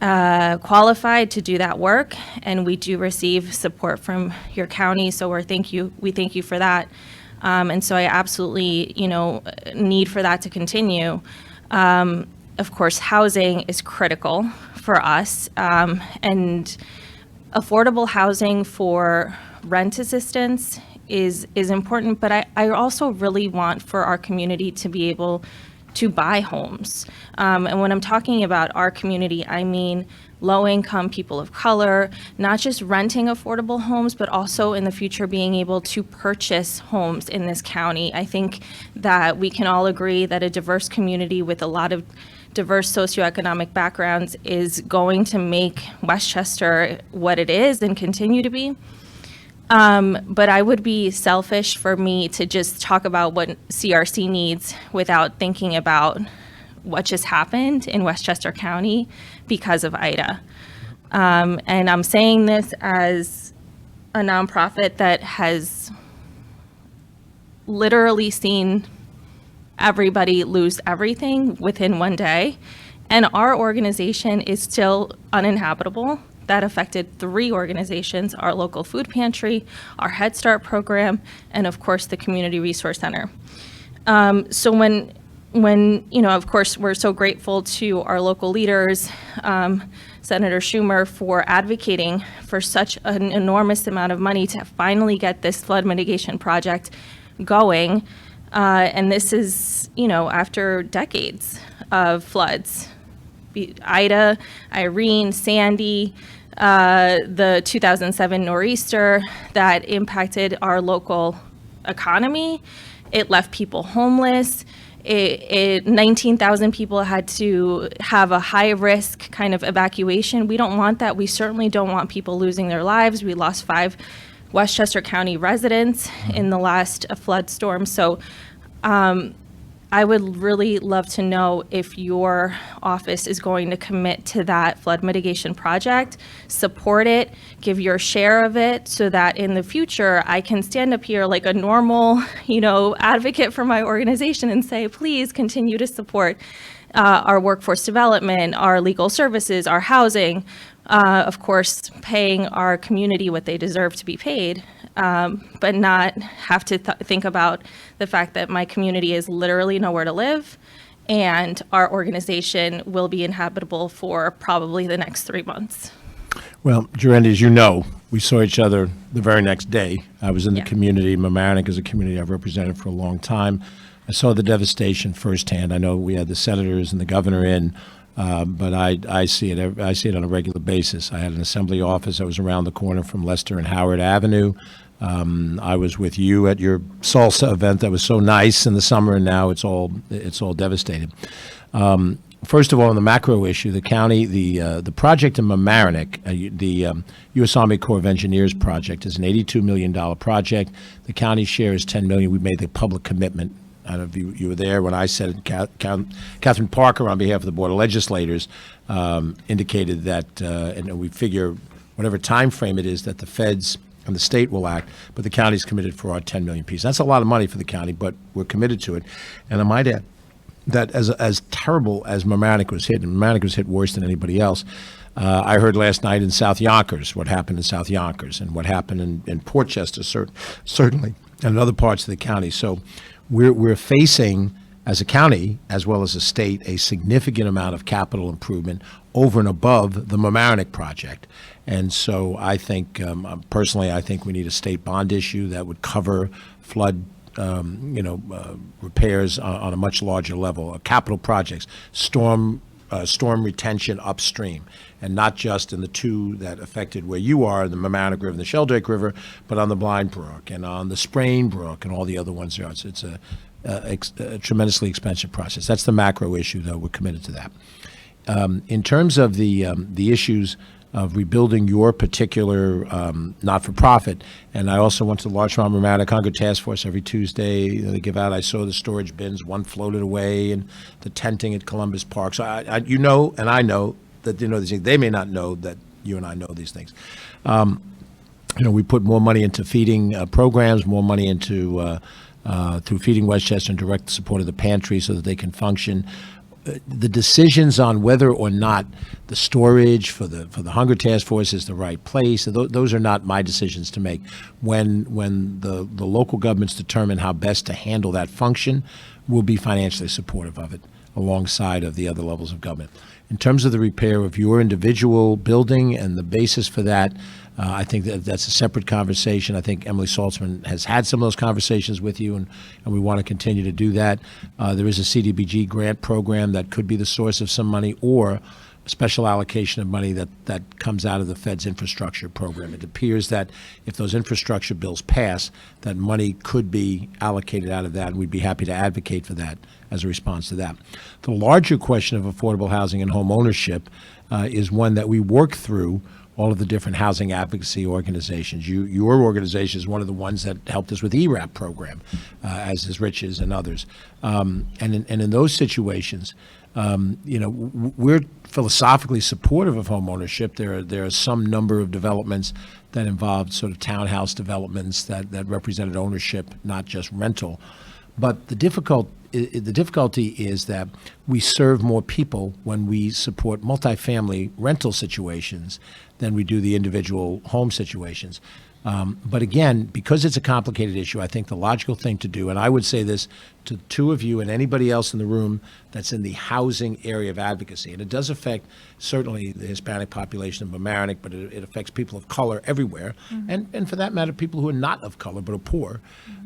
qualified to do that work, and we do receive support from your county. So we thank you for that. And so I absolutely, need for that to continue. Of course, housing is critical for us, and affordable housing for rent assistance is important. But I also really want for our community to be able to buy homes. And when I'm talking about our community, I mean low-income people of color, not just renting affordable homes, but also in the future being able to purchase homes in this county. I think that we can all agree that a diverse community with a lot of diverse socioeconomic backgrounds is going to make Westchester what it is and continue to be. But I would be selfish for me to just talk about what CRC needs without thinking about what just happened in Westchester County because of Ida. And I'm saying this as a nonprofit that has literally seen everybody lose everything within one day. And our organization is still uninhabitable. That affected 3 organizations: our local food pantry, our Head Start program, and of course the Community Resource Center. So when when, of course, we're so grateful to our local leaders, Senator Schumer, for advocating for such an enormous amount of money to finally get this flood mitigation project going. And this is, after decades of floods. Ida, Irene, Sandy, the 2007 nor'easter that impacted our local economy. It left people homeless. 19,000 people had to have a high-risk kind of evacuation. We don't want that. We certainly don't want people losing their lives. We lost 5 Westchester County residents in the last flood storm. So I would really love to know if your office is going to commit to that flood mitigation project, support it, give your share of it, so that in the future I can stand up here like a normal, advocate for my organization and say, please continue to support our workforce development, our legal services, our housing, of course, paying our community what they deserve to be paid. But not have to think about the fact that my community is literally nowhere to live, and our organization will be inhabitable for probably the next 3 months. Well, Jirandy, as you know, we saw each other the very next day. I was in the Yeah. community. Mamaroneck is a community I've represented for a long time. I saw the devastation firsthand. I know we had the senators and the governor in, but I see it. I see it on a regular basis. I had an assembly office. I was around the corner from Lester and Howard Avenue. I was with you at your salsa event that was so nice in the summer, and now it's all devastated. First of all, on the macro issue, the county, the project in Mamaroneck, the U.S. Army Corps of Engineers project, is an $82 million project. The county share is $10 million. We made the public commitment. I don't know if you were there when I said it. Catherine Parker, on behalf of the Board of Legislators, indicated that, and we figure whatever time frame it is that the feds and the state will act, but the county's committed for our 10 million piece. That's a lot of money for the county, but we're committed to it. And I might add that as terrible as Mamaroneck was hit, and Mamaroneck was hit worse than anybody else, I heard last night in South Yonkers what happened in South Yonkers and what happened in Portchester, certainly, and in other parts of the county. So we're facing, as a county, as well as a state, a significant amount of capital improvement over and above the Mamaroneck project. And so I think, personally, I think we need a state bond issue that would cover flood, repairs on a much larger level, capital projects, storm retention upstream, and not just in the 2 that affected where you are, the Mamaroneck River and the Sheldrake River, but on the Blind Brook and on the Sprain Brook and all the other ones there. It's a tremendously expensive process. That's the macro issue, though. We're committed to that. In terms of the issues of rebuilding your particular not-for-profit, and I also went to the Larchmont Mamaroneck Hunger Task Force every Tuesday. They give out. I saw the storage bins. One floated away, and the tenting at Columbus Park. So I and I know that these things. They may not know that you and I know these things. We put more money into feeding programs, more money into through Feeding Westchester and direct support of the pantry so that they can function. The decisions on whether or not the storage for the Hunger Task Force is the right place, those are not my decisions to make. When the local governments determine how best to handle that function, we'll be financially supportive of it alongside of the other levels of government. In terms of the repair of your individual building and the basis for that, I think that's a separate conversation. I think Emily Saltzman has had some of those conversations with you, and we want to continue to do that. There is a CDBG grant program that could be the source of some money, or a special allocation of money that comes out of the Fed's infrastructure program. It appears that if those infrastructure bills pass, that money could be allocated out of that, and we'd be happy to advocate for that as a response to that. The larger question of affordable housing and home ownership is one that we work through all of the different housing advocacy organizations. Your organization is one of the ones that helped us with the ERAP program, as is Rich's and others. And in those situations, we're philosophically supportive of home ownership. There are some number of developments that involved sort of townhouse developments that represented ownership, not just rental. But the difficulty is that we serve more people when we support multifamily rental situations than we do the individual home situations. But again, because it's a complicated issue, I think the logical thing to do, and I would say this to the two of you and anybody else in the room that's in the housing area of advocacy, and it does affect certainly the Hispanic population of Mamaroneck, but it affects people of color everywhere, and for that matter, people who are not of color but are poor.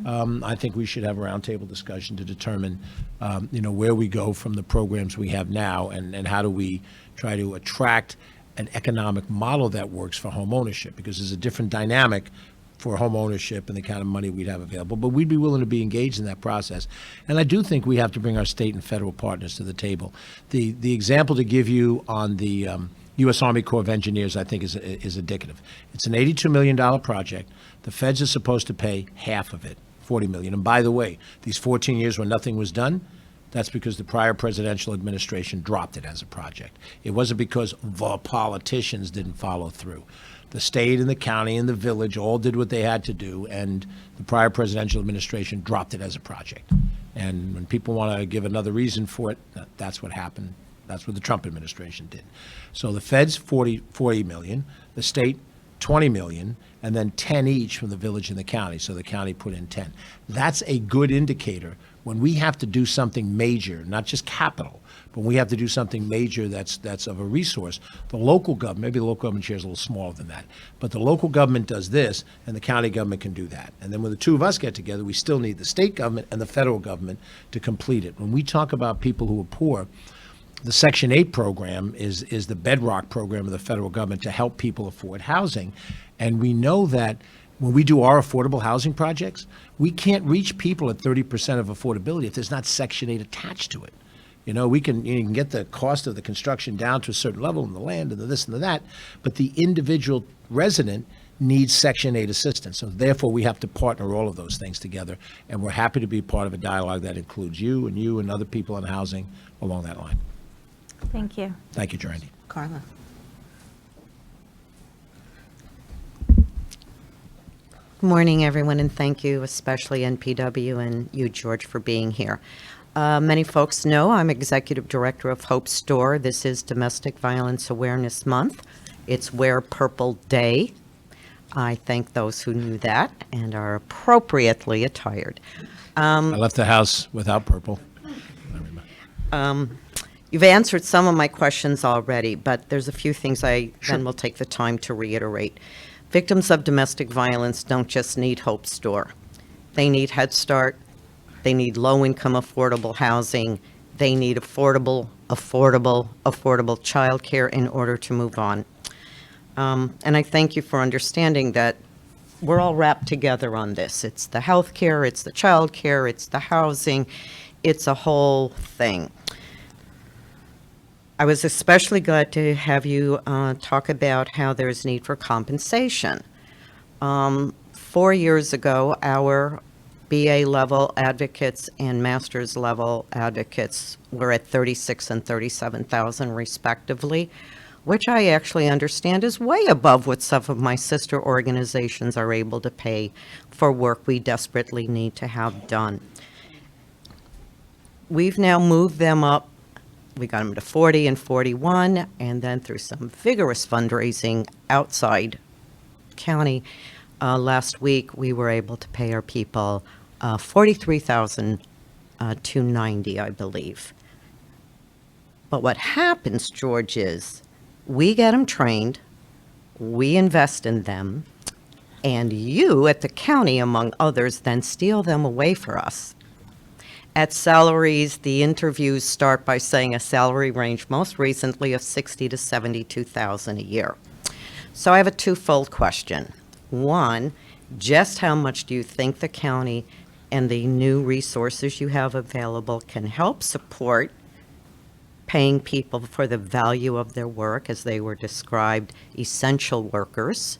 I think we should have a roundtable discussion to determine, where we go from the programs we have now, and how do we try to attract an economic model that works for home ownership, because there's a different dynamic for home ownership and the kind of money we'd have available. But we'd be willing to be engaged in that process. And I do think we have to bring our state and federal partners to the table. The example to give you on the U.S. Army Corps of Engineers, I think, is indicative. It's an $82 million project. The feds are supposed to pay half of it, $40 million. And by the way, these 14 years when nothing was done, that's because the prior presidential administration dropped it as a project. It wasn't because the politicians didn't follow through. The state and the county and the village all did what they had to do, and the prior presidential administration dropped it as a project. And when people want to give another reason for it, that's what happened. That's what the Trump administration did. So the feds, 40 million, the state, 20 million, and then 10 each from the village and the county. So the county put in 10. That's a good indicator when we have to do something major, not just capital, but we have to do something major that's of a resource. The local government, maybe the local government share is a little smaller than that, but the local government does this, and the county government can do that. And then when the two of us get together, we still need the state government and the federal government to complete it. When we talk about people who are poor, the Section 8 program is the bedrock program of the federal government to help people afford housing. And we know that when we do our affordable housing projects, we can't reach people at 30% of affordability if there's not Section 8 attached to it. You can get the cost of the construction down to a certain level and the land and the this and the that, but the individual resident needs Section 8 assistance. So therefore, we have to partner all of those things together, and we're happy to be part of a dialogue that includes you and other people in housing along that line. Thank you. Thank you, Jirandy. CarlLa. Good morning, everyone, and thank you, especially NPW and you, George, for being here. Many folks know I'm Executive Director of Hope Store. This is Domestic Violence Awareness Month. It's Wear Purple Day. I thank those who knew that and are appropriately attired. I left the house without purple. You've answered some of my questions already, but there's a few things I then will take the time to reiterate. Victims of domestic violence don't just need Hope Store. They need Head Start. They need low-income affordable housing. They need affordable childcare in order to move on. And I thank you for understanding that we're all wrapped together on this. It's the health care, it's the childcare, it's the housing, it's a whole thing. I was especially glad to have you talk about how there's need for compensation. 4 years ago, our BA level advocates and master's level advocates were at $36,000 and $37,000 respectively, which I actually understand is way above what some of my sister organizations are able to pay for work we desperately need to have done. We've now moved them up. We got them to 40 and 41, and then through some vigorous fundraising outside county, last week we were able to pay our people $43,290, I believe. But what happens, George, is we get them trained, we invest in them, and you at the county, among others, then steal them away for us. At salaries, the interviews start by saying a salary range most recently of $60,000 to $72,000 a year. So I have a twofold question. One, just how much do you think the county and the new resources you have available can help support paying people for the value of their work, as they were described, essential workers?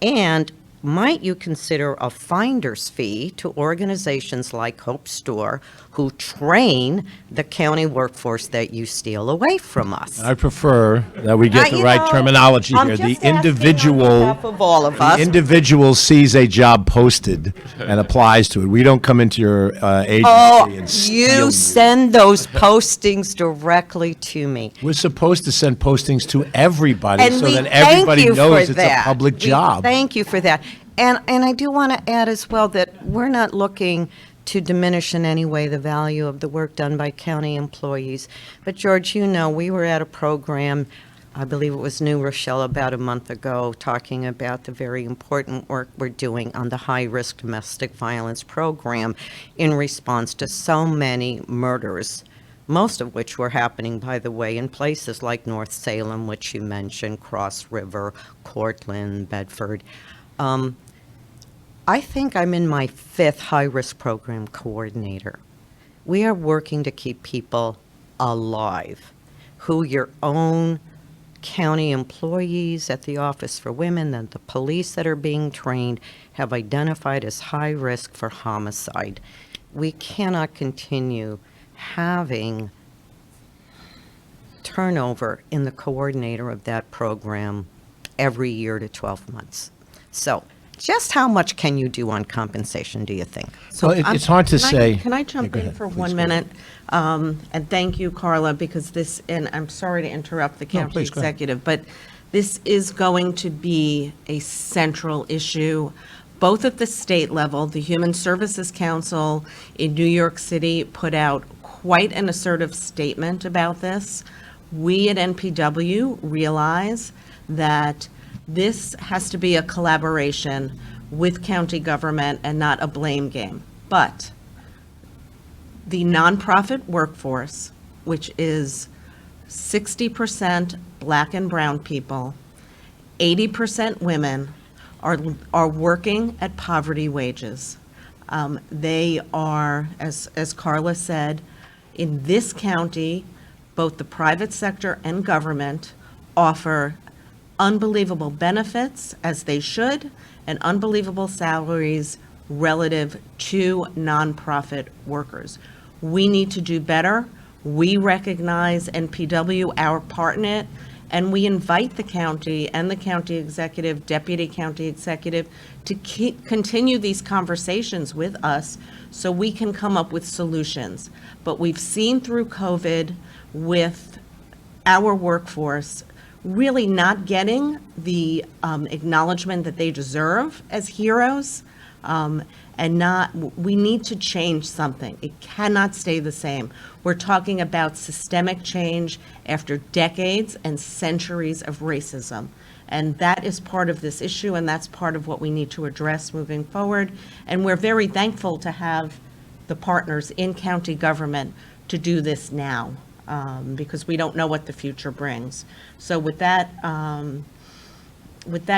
And might you consider a finder's fee to organizations like Hope Store who train the county workforce that you steal away from us? I prefer that we get the You right know, terminology I'm here. The just asking on individual, behalf of all of us. the individual sees a job posted and applies to it. We don't come into your agency Oh, and steal you send those postings directly to me. We're supposed to send postings to everybody And so we that thank everybody you knows for it's a that. public We job. Thank you for that. And I do want to add as well that we're not looking to diminish in any way the value of the work done by county employees. But George, you know, we were at a program, I believe it was New Rochelle about a month ago, talking about the very important work we're doing on the high-risk domestic violence program in response to so many murders, most of which were happening, by the way, in places like North Salem, which you mentioned, Cross River, Cortland, Bedford. I think I'm in my 5th high-risk program coordinator. We are working to keep people alive, who your own county employees at the Office for Women and the police that are being trained have identified as high risk for homicide. We cannot continue having turnover in the coordinator of that program every year to 12 months. So just how much can you do on compensation, do you think? So it's hard to say. Can I Yeah, jump go in ahead. for Please, 1 go minute? And thank you, Carla, because this, and I'm sorry to interrupt the county please, go ahead. executive, but this is going to be a central issue, both at the state level. The Human Services Council in New York City put out quite an assertive statement about this. We at NPW realize that this has to be a collaboration with county government and not a blame game. But the nonprofit workforce, which is 60% Black and brown people, 80% women, are working at poverty wages. They are, as Carla said, in this county, both the private sector and government offer unbelievable benefits, as they should, and unbelievable salaries relative to nonprofit workers. We need to do better. We recognize NPW, our part in it, and we invite the county and the county executive, deputy county executive, to continue these conversations with us so we can come up with solutions. But we've seen through COVID with our workforce really not getting the acknowledgement that they deserve as heroes, we need to change something. It cannot stay the same. We're talking about systemic change after decades and centuries of racism. And that is part of this issue, and that's part of what we need to address moving forward. And we're very thankful to have the partners in county government to do this now, because we don't know what the future brings. So with that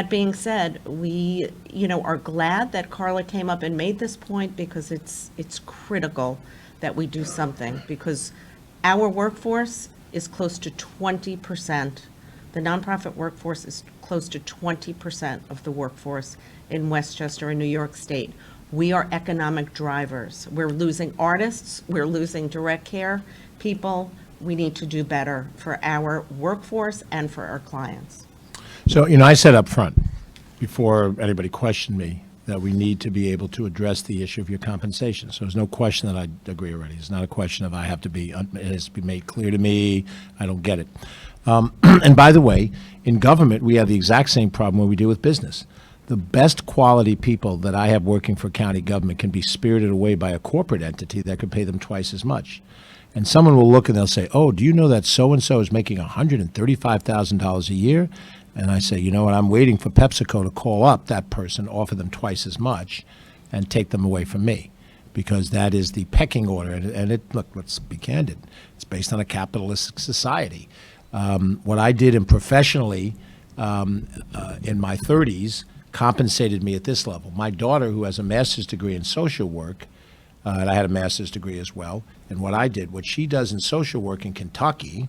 being said, we, are glad that Carla came up and made this point, because it's critical that we do something, because our workforce is close to 20%. The nonprofit workforce is close to 20% of the workforce in Westchester and New York State. We are economic drivers. We're losing artists, we're losing direct care people. We need to do better for our workforce and for our clients. So, I said up front, before anybody questioned me, that we need to be able to address the issue of your compensation. So there's no question that I agree already. It's not a question of it has to be made clear to me, I don't get it. And by the way, in government, we have the exact same problem when we deal with business. The best quality people that I have working for county government can be spirited away by a corporate entity that could pay them twice as much. And someone will look and they'll say, oh, do you know that so-and-so is making $135,000 a year? And I say, you know what, I'm waiting for PepsiCo to call up that person, offer them twice as much, and take them away from me, because that is the pecking order. And look, let's be candid, it's based on a capitalistic society. What I did professionally in my 30s compensated me at this level. My daughter, who has a master's degree in social work, and I had a master's degree as well, and what she does in social work in Kentucky,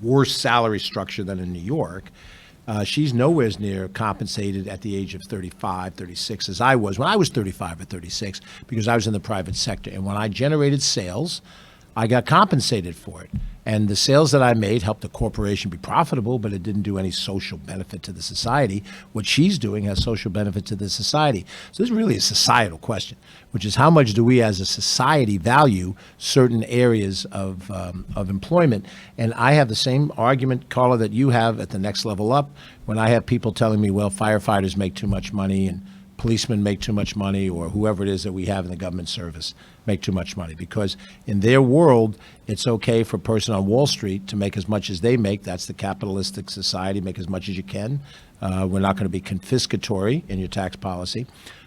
worse salary structure than in New York, She's nowhere near compensated at the age of 35, 36 as I was when I was 35 or 36 because I was in the private sector. And when I generated sales, I got compensated for it. And the sales that I made helped the corporation be profitable, but it didn't do any social benefit to the society. What she's doing has social benefit to the society. So this is really a societal question, which is how much do we as a society value certain areas of employment? And I have the same argument, CarlLa, that you have at the next level up when I have people telling me, well, firefighters make too much money and policemen make too much money, or whoever it is that we have in the government service make too much money, because in their world, it's okay for a person on Wall Street to make as much as they make. That's the capitalistic society, make as much as you can. We're not going to be confiscatory in your tax policy.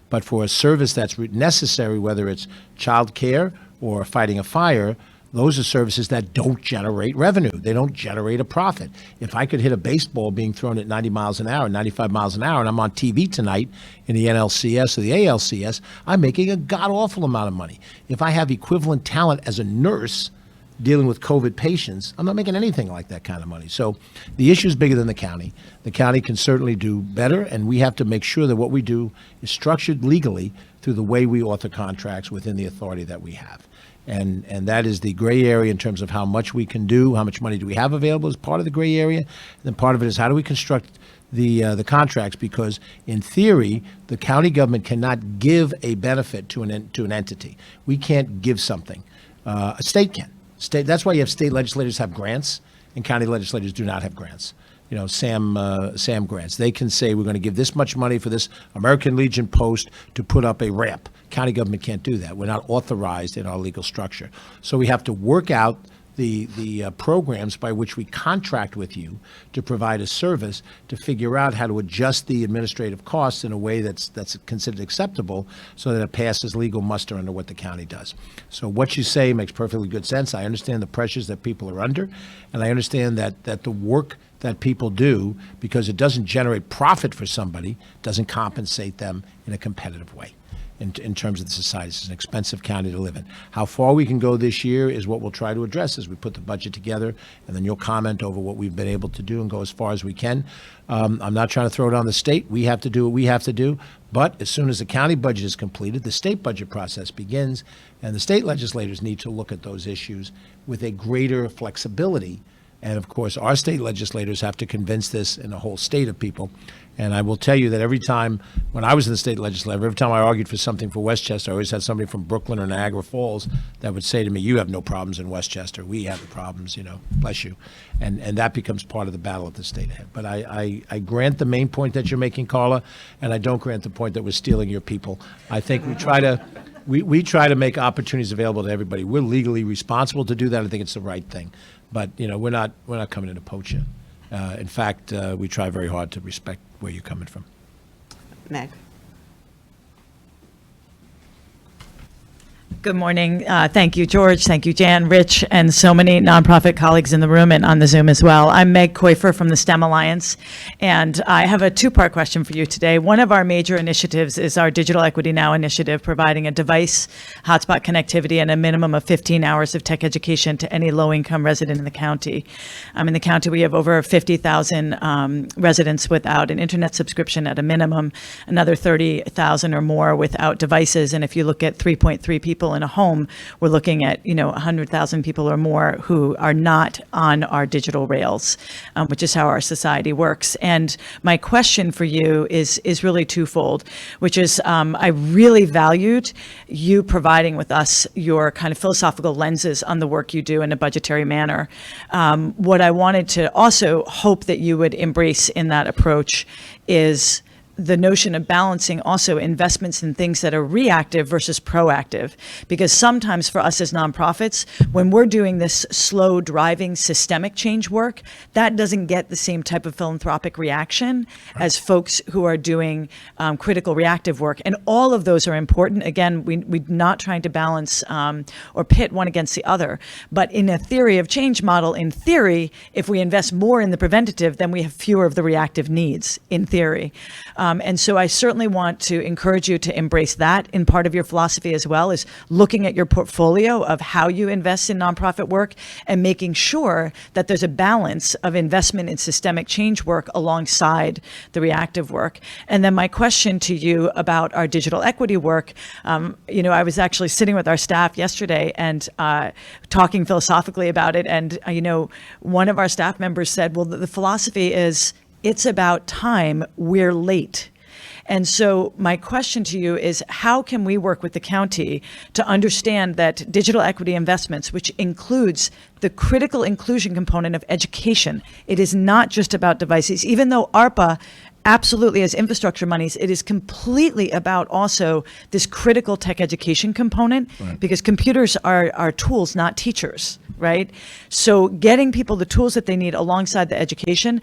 But for a service that's necessary, whether it's child care or fighting a fire, those are services that don't generate revenue. They don't generate a profit. If I could hit a baseball being thrown at 90 miles an hour, 95 miles an hour, and I'm on TV tonight in the NLCS or the ALCS, I'm making a god-awful amount of money. If I have equivalent talent as a nurse dealing with COVID patients, I'm not making anything like that kind of money. So the issue is bigger than the county. The county can certainly do better, and we have to make sure that what we do is structured legally through the way we author contracts within the authority that we have. And that is the gray area in terms of how much we can do, how much money do we have available is part of the gray area. And then part of it is how do we construct the contracts, because in theory, the county government cannot give a benefit to an entity. We can't give something. A state can. That's why you have state legislators have grants and county legislators do not have grants. You know, SAM grants. They can say we're going to give this much money for this American Legion post to put up a ramp. County government can't do that. We're not authorized in our legal structure. So we have to work out the programs by which we contract with you to provide a service, to figure out how to adjust the administrative costs in a way that's considered acceptable so that it passes legal muster under what the county does. So what you say makes perfectly good sense. I understand the pressures that people are under, and I understand that the work that people do, because it doesn't generate profit for somebody, doesn't compensate them in a competitive way. In terms of the society, it's an expensive county to live in. How far we can go this year is what we'll try to address as we put the budget together, and then you'll comment over what we've been able to do and go as far as we can. I'm not trying to throw it on the state. We have to do what we have to do, but as soon as the county budget is completed, the state budget process begins, and the state legislators need to look at those issues with a greater flexibility. And of course, our state legislators have to convince this in a whole state of people. And I will tell you that every time, when I was in the state legislature, every time I argued for something for Westchester, I always had somebody from Brooklyn or Niagara Falls that would say to me, you have no problems in Westchester. We have the problems, you know, bless you. And that becomes part of the battle at the state ahead. But I grant the main point that you're making, CarlLa, and I don't grant the point that we're stealing your people. I think we try to... We try to make opportunities available to everybody. We're legally responsible to do that. I think it's the right thing. But, you know, we're not coming in to poach you. In fact, we try very hard to respect where you're coming from. Meg. Good morning. Thank you, George. Thank you, Jan, Rich, and so many nonprofit colleagues in the room and on the Zoom as well. I'm Meg Käufer from the STEM Alliance, and I have a two-part question for you today. One of our major initiatives is our Digital Equity Now initiative, providing a device hotspot connectivity and a minimum of 15 hours of tech education to any low-income resident in the county. In the county, we have over 50,000 residents without an internet subscription at a minimum, another 30,000 or more without devices, and if you look at 3.3 people in a home, we're looking at 100,000 people or more who are not on our digital rails, which is how our society works. And my question for you is really twofold, which is I really valued you providing with us your kind of philosophical lenses on the work you do in a budgetary manner. What I wanted to also hope that you would embrace in that approach is the notion of balancing also investments in things that are reactive versus proactive. Because sometimes for us as nonprofits, when we're doing this slow driving systemic change work, that doesn't get the same type of philanthropic reaction as folks who are doing critical reactive work. And all of those are important. Again, we're not trying to balance or pit one against the other. But in a theory of change model, in theory, if we invest more in the preventative, then we have fewer of the reactive needs, in theory. And so I certainly want to encourage you to embrace that in part of your philosophy as well, is looking at your portfolio of how you invest in nonprofit work and making sure that there's a balance of investment in systemic change work alongside the reactive work. And then my question to you about our digital equity work, I was actually sitting with our staff yesterday and talking philosophically about it. And, one of our staff members said, well, the philosophy is it's about time, we're late. And so my question to you is, how can we work with the county to understand that digital equity investments, which includes the critical inclusion component of education, it is not just about devices, even though ARPA absolutely as infrastructure monies, it is completely about also this critical tech education component, because computers are tools, not teachers, right? So getting people the tools that they need alongside the education,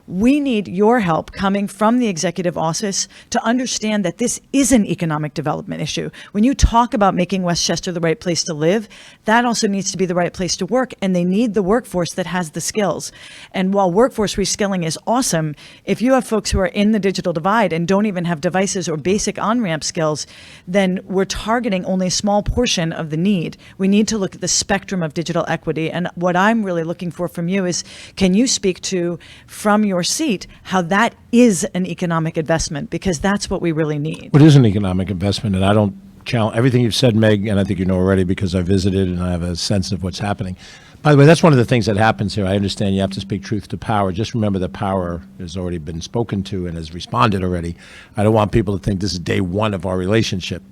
we need your help coming from the executive office to understand that this is an economic development issue. When you talk about making Westchester the right place to live, that also needs to be the right place to work, and they need the workforce that has the skills. And while workforce reskilling is awesome, if you have folks who are in the digital divide and don't even have devices or basic on-ramp skills, then we're targeting only a small portion of the need. We need to look at the spectrum of digital equity. And what I'm really looking for from you is, can you speak to, from your seat, how that is an economic investment, because that's what we really need. What is an economic investment? And I don't challenge everything you've said, Meg, and I think you know already because I visited and I have a sense of what's happening. By the way, that's one of the things that happens here. I understand you have to speak truth to power. Just remember that power has already been spoken to and has responded already. I don't want people to think this is day one of our relationship,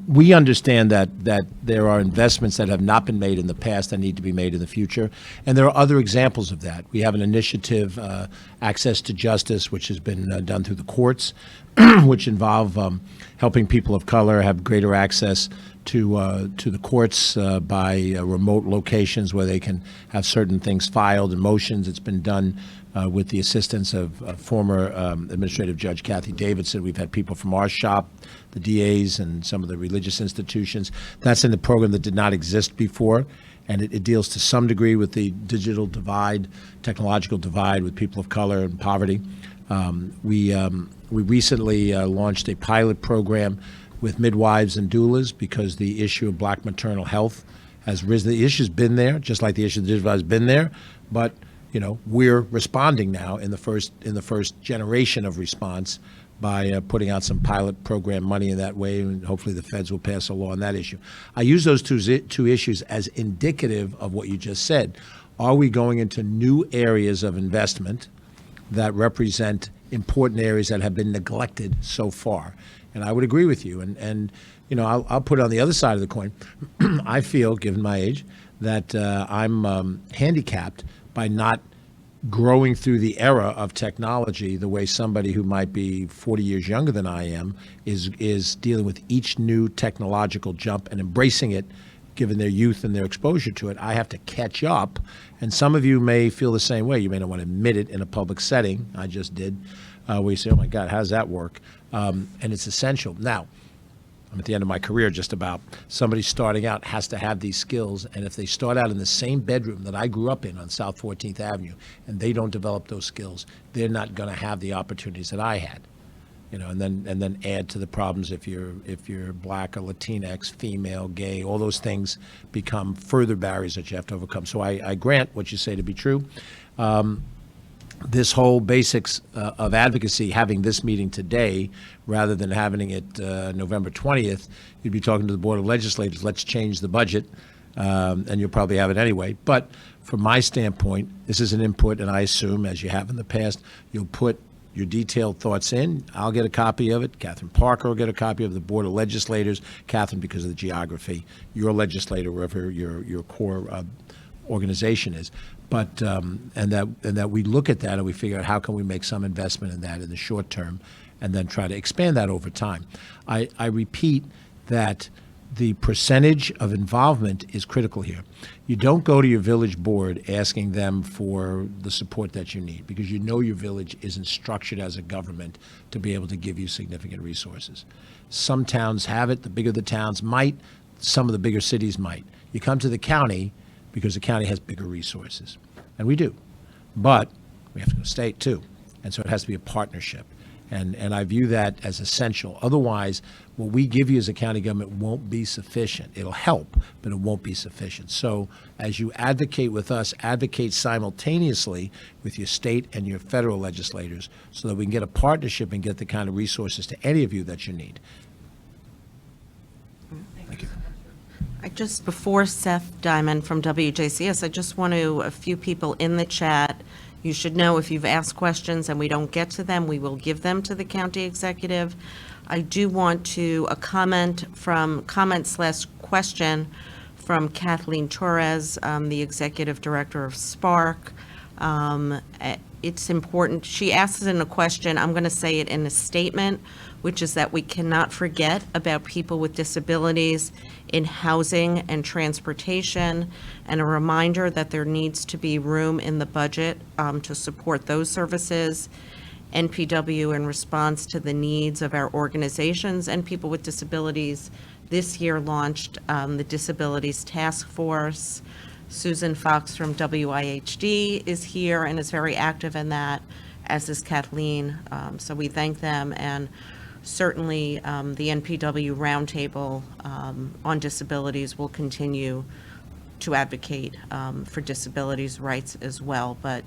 We understand that there are investments that have not been made in the past that need to be made in the future, and there are other examples of that. We have an initiative, Access to Justice, which has been done through the courts, which involve helping people of color have greater access to the courts by remote locations where they can have certain things filed and motions. It's been done with the assistance of former Administrative Judge Kathy Davidson. We've had people from our shop, the DAs, and some of the religious institutions. That's in the program that did not exist before, and it deals to some degree with the digital divide, technological divide with people of color and poverty. We recently launched a pilot program with midwives and doulas because the issue of black maternal health has risen. The issue's been there, just like the issue of digital divide has been there, but we're responding now in the first generation of response by putting out some pilot program money in that way, and hopefully the feds will pass a law on that issue. I use those two issues as indicative of what you just said. Are we going into new areas of investment that represent important areas that have been neglected so far? And I would agree with you. And I'll put it on the other side of the coin. I feel, given my age, that I'm handicapped by not growing through the era of technology the way somebody who might be 40 years younger than I am is dealing with each new technological jump and embracing it, given their youth and their exposure to it. I have to catch up, and some of you may feel the same way. You may not want to admit it in a public setting. I just did, where you say, oh my God, how does that work? And it's essential. Now, I'm at the end of my career just about. Somebody starting out has to have these skills, and if they start out in the same bedroom that I grew up in on South 14th Avenue and they don't develop those skills, they're not going to have the opportunities that I had. And then add to the problems if you're black or Latinx, female, gay, all those things become further barriers that you have to overcome. So I grant what you say to be true. This whole basics of advocacy, having this meeting today rather than having it November 20th, you'd be talking to the Board of Legislators, let's change the budget, and you'll probably have it anyway. But from my standpoint, this is an input, and I assume, as you have in the past, you'll put your detailed thoughts in. I'll get a copy of it. Catherine Parker will get a copy of the Board of Legislators. Catherine, because of the geography, your legislator, wherever your core organization is. But and that we look at that and we figure out how can we make some investment in that in the short term, and then try to expand that over time. I repeat that the percentage of involvement is critical here. You don't go to your village board asking them for the support that you need, because you know your village isn't structured as a government to be able to give you significant resources. Some towns have it. The bigger the towns might. Some of the bigger cities might. You come to the county because the county has bigger resources, and we do. But we have to go state too. And so it has to be a partnership. And I view that as essential. Otherwise, what we give you as a county government won't be sufficient. It'll help, but it won't be sufficient. So as you advocate with us, advocate simultaneously with your state and your federal legislators so that we can get a partnership and get the kind of resources to any of you that you need. Thank you. Before Seth Diamond from WJCS, I just want to, a few people in the chat, you should know if you've asked questions and we don't get to them, we will give them to the county executive. I do want to, a comment/question from Kathleen Torres, the executive director of Spark. It's important, she asks it in a question, I'm going to say it in a statement, which is that we cannot forget about people with disabilities in housing and transportation, and a reminder that there needs to be room in the budget to support those services. NPW, in response to the needs of our organizations and people with disabilities, this year launched the Disabilities Task Force. Susan Fox from WIHD is here and is very active in that, as is Kathleen. So we thank them, and certainly the NPW Roundtable on Disabilities will continue to advocate for disabilities rights as well. But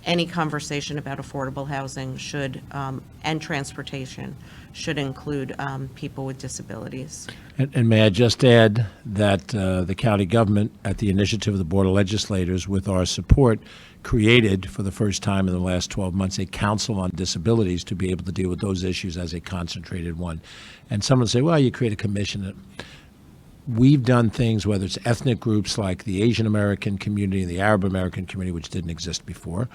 any conversation about affordable housing should, and transportation, should include people with disabilities. And may I just add that the county government, at the initiative of the Board of Legislators, with our support, created for the first time in the last 12 months a council on disabilities to be able to deal with those issues as a concentrated one. And someone say, well, you create a commission. We've done things, whether it's ethnic groups like the Asian American community and the Arab American community, which didn't exist before,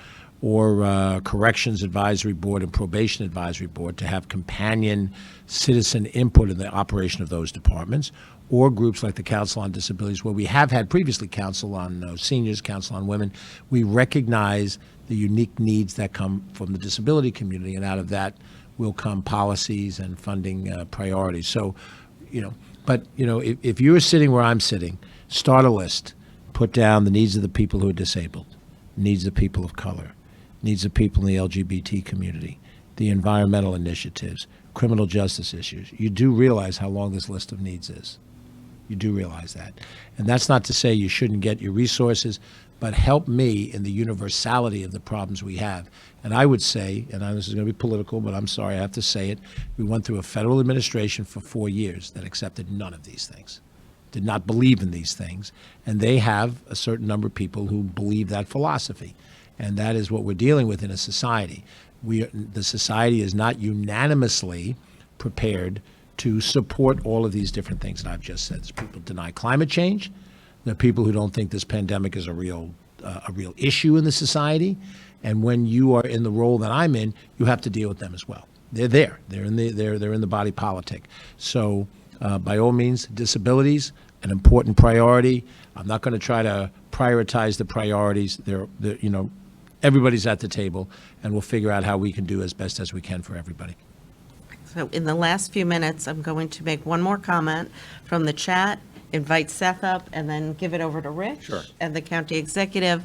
or Corrections Advisory Board and Probation Advisory Board, to have companion citizen input in the operation of those departments, or groups like the Council on Disabilities, where we have had previously Council on Seniors, Council on Women. We recognize the unique needs that come from the disability community, and out of that will come policies and funding priorities. So, but if you're sitting where I'm sitting, start a list, put down the needs of the people who are disabled, needs of people of color, needs of people in the LGBT community, the environmental initiatives, criminal justice issues. You do realize how long this list of needs is. You do realize that. And that's not to say you shouldn't get your resources, but help me in the universality of the problems we have. And I would say, and this is going to be political, but I'm sorry, I have to say it, we went through a federal administration for 4 years that accepted none of these things, did not believe in these things, and they have a certain number of people who believe that philosophy. And that is what we're dealing with in a society. The society is not unanimously prepared to support all of these different things that I've just said. There's people who deny climate change. There are people who don't think this pandemic is a real issue in the society. And when you are in the role that I'm in, you have to deal with them as well. They're there. They're in the body politic. So by all means, disabilities, an important priority. I'm not going to try to prioritize the priorities. Everybody's at the table, and we'll figure out how we can do as best as we can for everybody. So in the last few minutes, I'm going to make one more comment from the chat, invite Seth up, and then give it over to Rich and the county executive.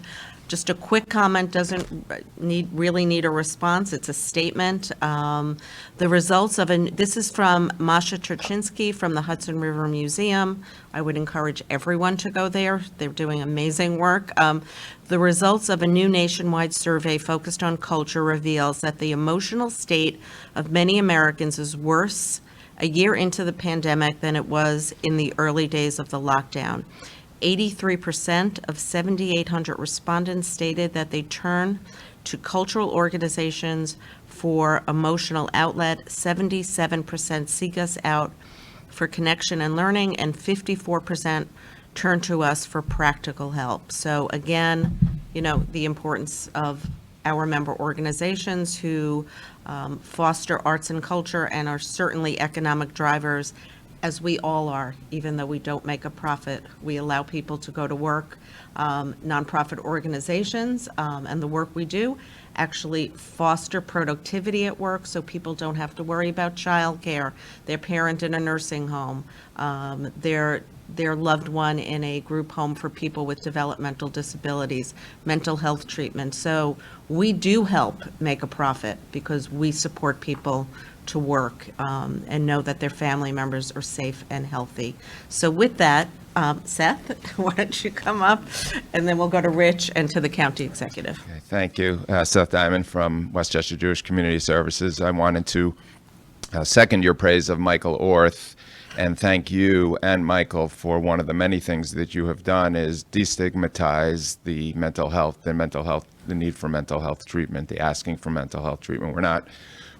Just a quick comment, doesn't really need a response. It's a statement. The results of this is from Masha Turchinsky from the Hudson River Museum. I would encourage everyone to go there. They're doing amazing work. The results of a new nationwide survey focused on culture reveals that the emotional state of many Americans is worse a year into the pandemic than it was in the early days of the lockdown. 83% of 7,800 respondents stated that they turn to cultural organizations for emotional outlet. 77% seek us out for connection and learning, and 54% turn to us for practical help. So again, the importance of our member organizations who foster arts and culture and are certainly economic drivers, as we all are. Even though we don't make a profit, we allow people to go to work. Nonprofit organizations and the work we do actually foster productivity at work, so people don't have to worry about childcare, their parent in a nursing home, their their loved one in a group home for people with developmental disabilities, mental health treatment. So we do help make a profit because we support people to work and know that their family members are safe and healthy. So with that, Seth, why don't you come up, and then we'll go to Rich and to the county executive. Okay, thank you. Seth Diamond from Westchester Jewish Community Services. I wanted to second your praise of Michael Orth and thank you and Michael for one of the many things that you have done is destigmatize the need for mental health treatment, the asking for mental health treatment. We're not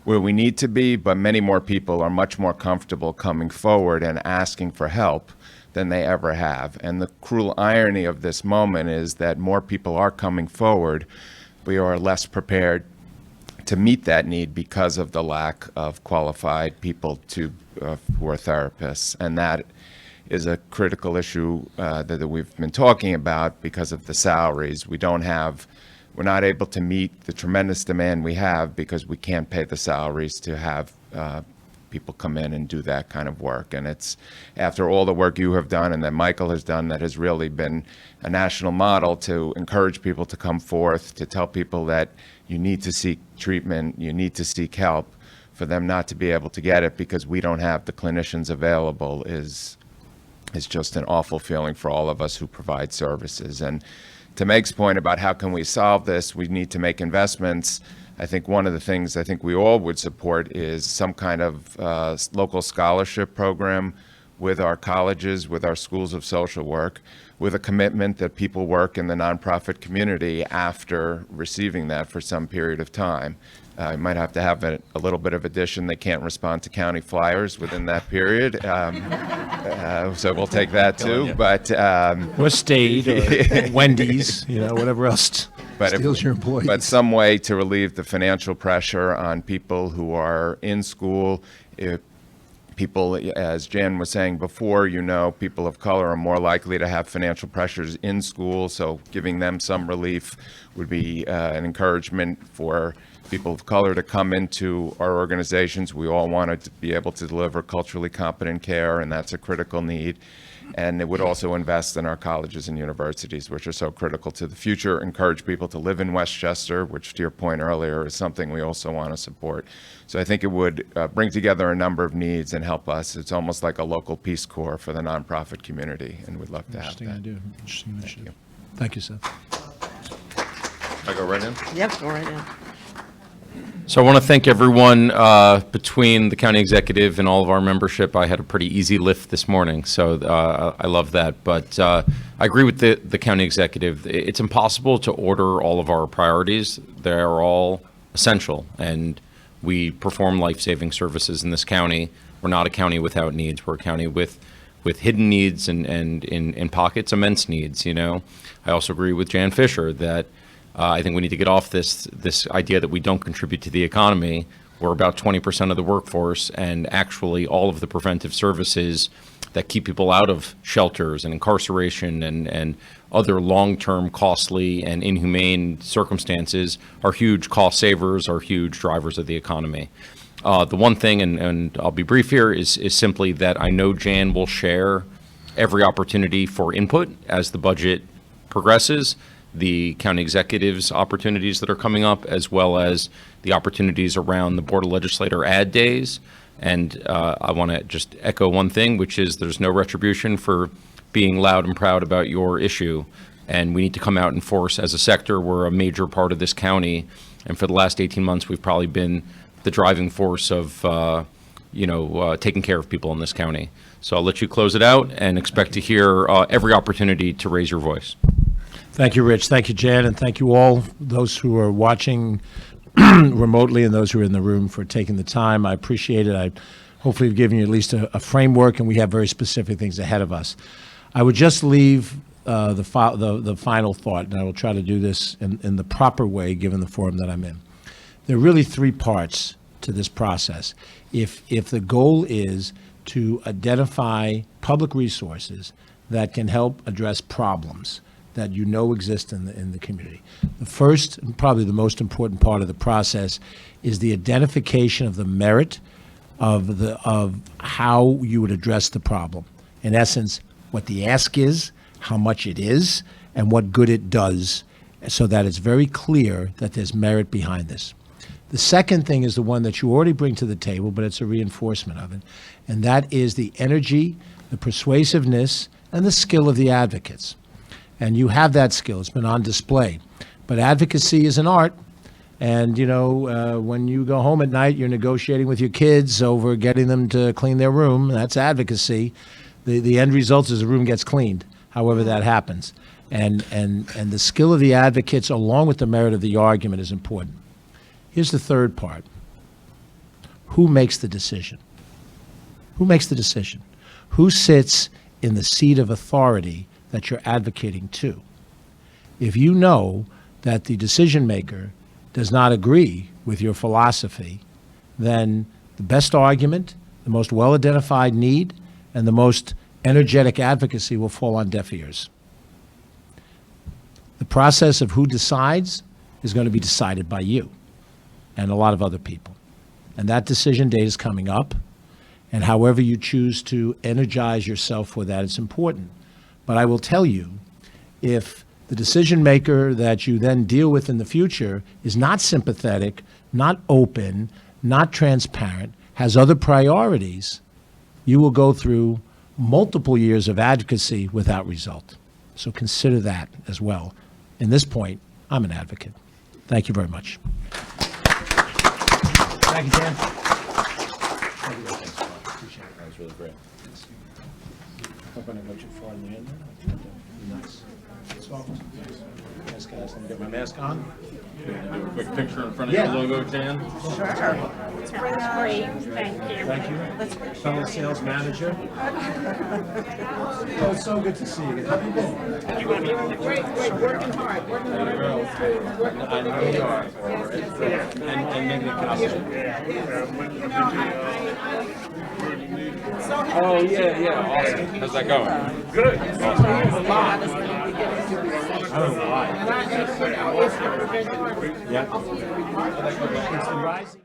where we need to be, but many more people are much more comfortable coming forward and asking for help than they ever have. And the cruel irony of this moment is that more people are coming forward. We are less prepared to meet that need because of the lack of qualified people who are therapists. And that is a critical issue that we've been talking about because of the salaries. We're not able to meet the tremendous demand we have because we can't pay the salaries to have people come in and do that kind of work. And it's after all the work you have done and that Michael has done that has really been a national model to encourage people to come forth, to tell people that you need to seek treatment, you need to seek help. For them not to be able to get it because we don't have the clinicians available is just an awful feeling for all of us who provide services. And to Meg's point about how can we solve this, we need to make investments. I think one of the things I think we all would support is some kind of local scholarship program with our colleges, with our schools of social work, with a commitment that people work in the nonprofit community after receiving that for some period of time. You might have to have a little bit of addition. They can't respond to county flyers within that period. So we'll take that too. But Or State, or Wendy's, whatever else steals your employees. But some way to relieve the financial pressure on people who are in school. People, as Jan was saying before, people of color are more likely to have financial pressures in school. So giving them some relief would be an encouragement for people of color to come into our organizations. We all want to be able to deliver culturally competent care, and that's a critical need. And it would also invest in our colleges and universities, which are so critical to the future, encourage people to live in Westchester, which to your point earlier is something we also want to support. So I think it would bring together a number of needs and help us. It's almost like a local Peace Corps for the nonprofit community, and we'd love to have that. Interesting idea. Interesting initiative. Thank you, Seth. I go right in? Yep, go right in. So I want to thank everyone between the county executive and all of our membership. I had a pretty easy lift this morning, so I love that. But I agree with the county executive. It's impossible to order all of our priorities. They're all essential, and we perform life-saving services in this county. We're not a county without needs. We're a county with hidden needs and in pockets, immense needs, I also agree with Jan Fisher that I think we need to get off this idea that we don't contribute to the economy. We're about 20% of the workforce, and actually all of the preventive services that keep people out of shelters and incarceration and other long-term costly and inhumane circumstances are huge cost savers, are huge drivers of the economy. The one thing, and I'll be brief here, is simply that I know Jan will share every opportunity for input as the budget progresses, the county executives' opportunities that are coming up, as well as the opportunities around the Board of Legislator ad days. And I want to just echo one thing, which is there's no retribution for being loud and proud about your issue. And we need to come out and force, as a sector, we're a major part of this county. And for the last 18 months, we've probably been the driving force of, taking care of people in this county. So I'll let you close it out and expect to hear every opportunity to raise your voice. Thank you, Rich. Thank you, Jan, and thank you all, those who are watching remotely and those who are in the room, for taking the time. I appreciate it. I hopefully have given you at least a framework, and we have very specific things ahead of us. I would just leave the final thought, and I will try to do this in the proper way, given the forum that I'm in. There are really three parts to this process. If the goal is to identify public resources that can help address problems that exist in the community. The first, and probably the most important part of the process, is the identification of the merit of how you would address the problem. In essence, what the ask is, how much it is, and what good it does, so that it's very clear that there's merit behind this. The second thing is the one that you already bring to the table, but it's a reinforcement of it, and that is the energy, the persuasiveness, and the skill of the advocates. And you have that skill. It's been on display. But advocacy is an art. And, you know, when you go home at night, you're negotiating with your kids over getting them to clean their room. That's advocacy. The end result is the room gets cleaned, however that happens. And the skill of the advocates, along with the merit of the argument, is important. Here's the third part. Who makes the decision? Who makes the decision? Who sits in the seat of authority that you're advocating to? If you know that the decision maker does not agree with your philosophy, then the best argument, the most well-identified need, and the most energetic advocacy will fall on deaf ears. The process of who decides is going to be decided by you and a lot of other people. And that decision date is coming up, and however you choose to energize yourself for that, it's important. But I will tell you, if the decision maker that you then deal with in the future is not sympathetic, not open, not transparent, has other priorities, you will go through multiple years of advocacy without result. So consider that as well. In this point, I'm an advocate. Thank you very much. Thank you, Dan. Thank you. Appreciate it. That was really great. Hope I didn't go too far in the end there. Nice. Yes, guys. Let me get my mask on. Do a quick picture in front of your logo, Jan. Thank you. Fellow sales manager. Oh, it's so good to see you. How have you been? Great, working hard. I know you are. And making a connection. Oh, yeah, awesome. How's that going? Good. I don't know why. Yeah. It's the rising.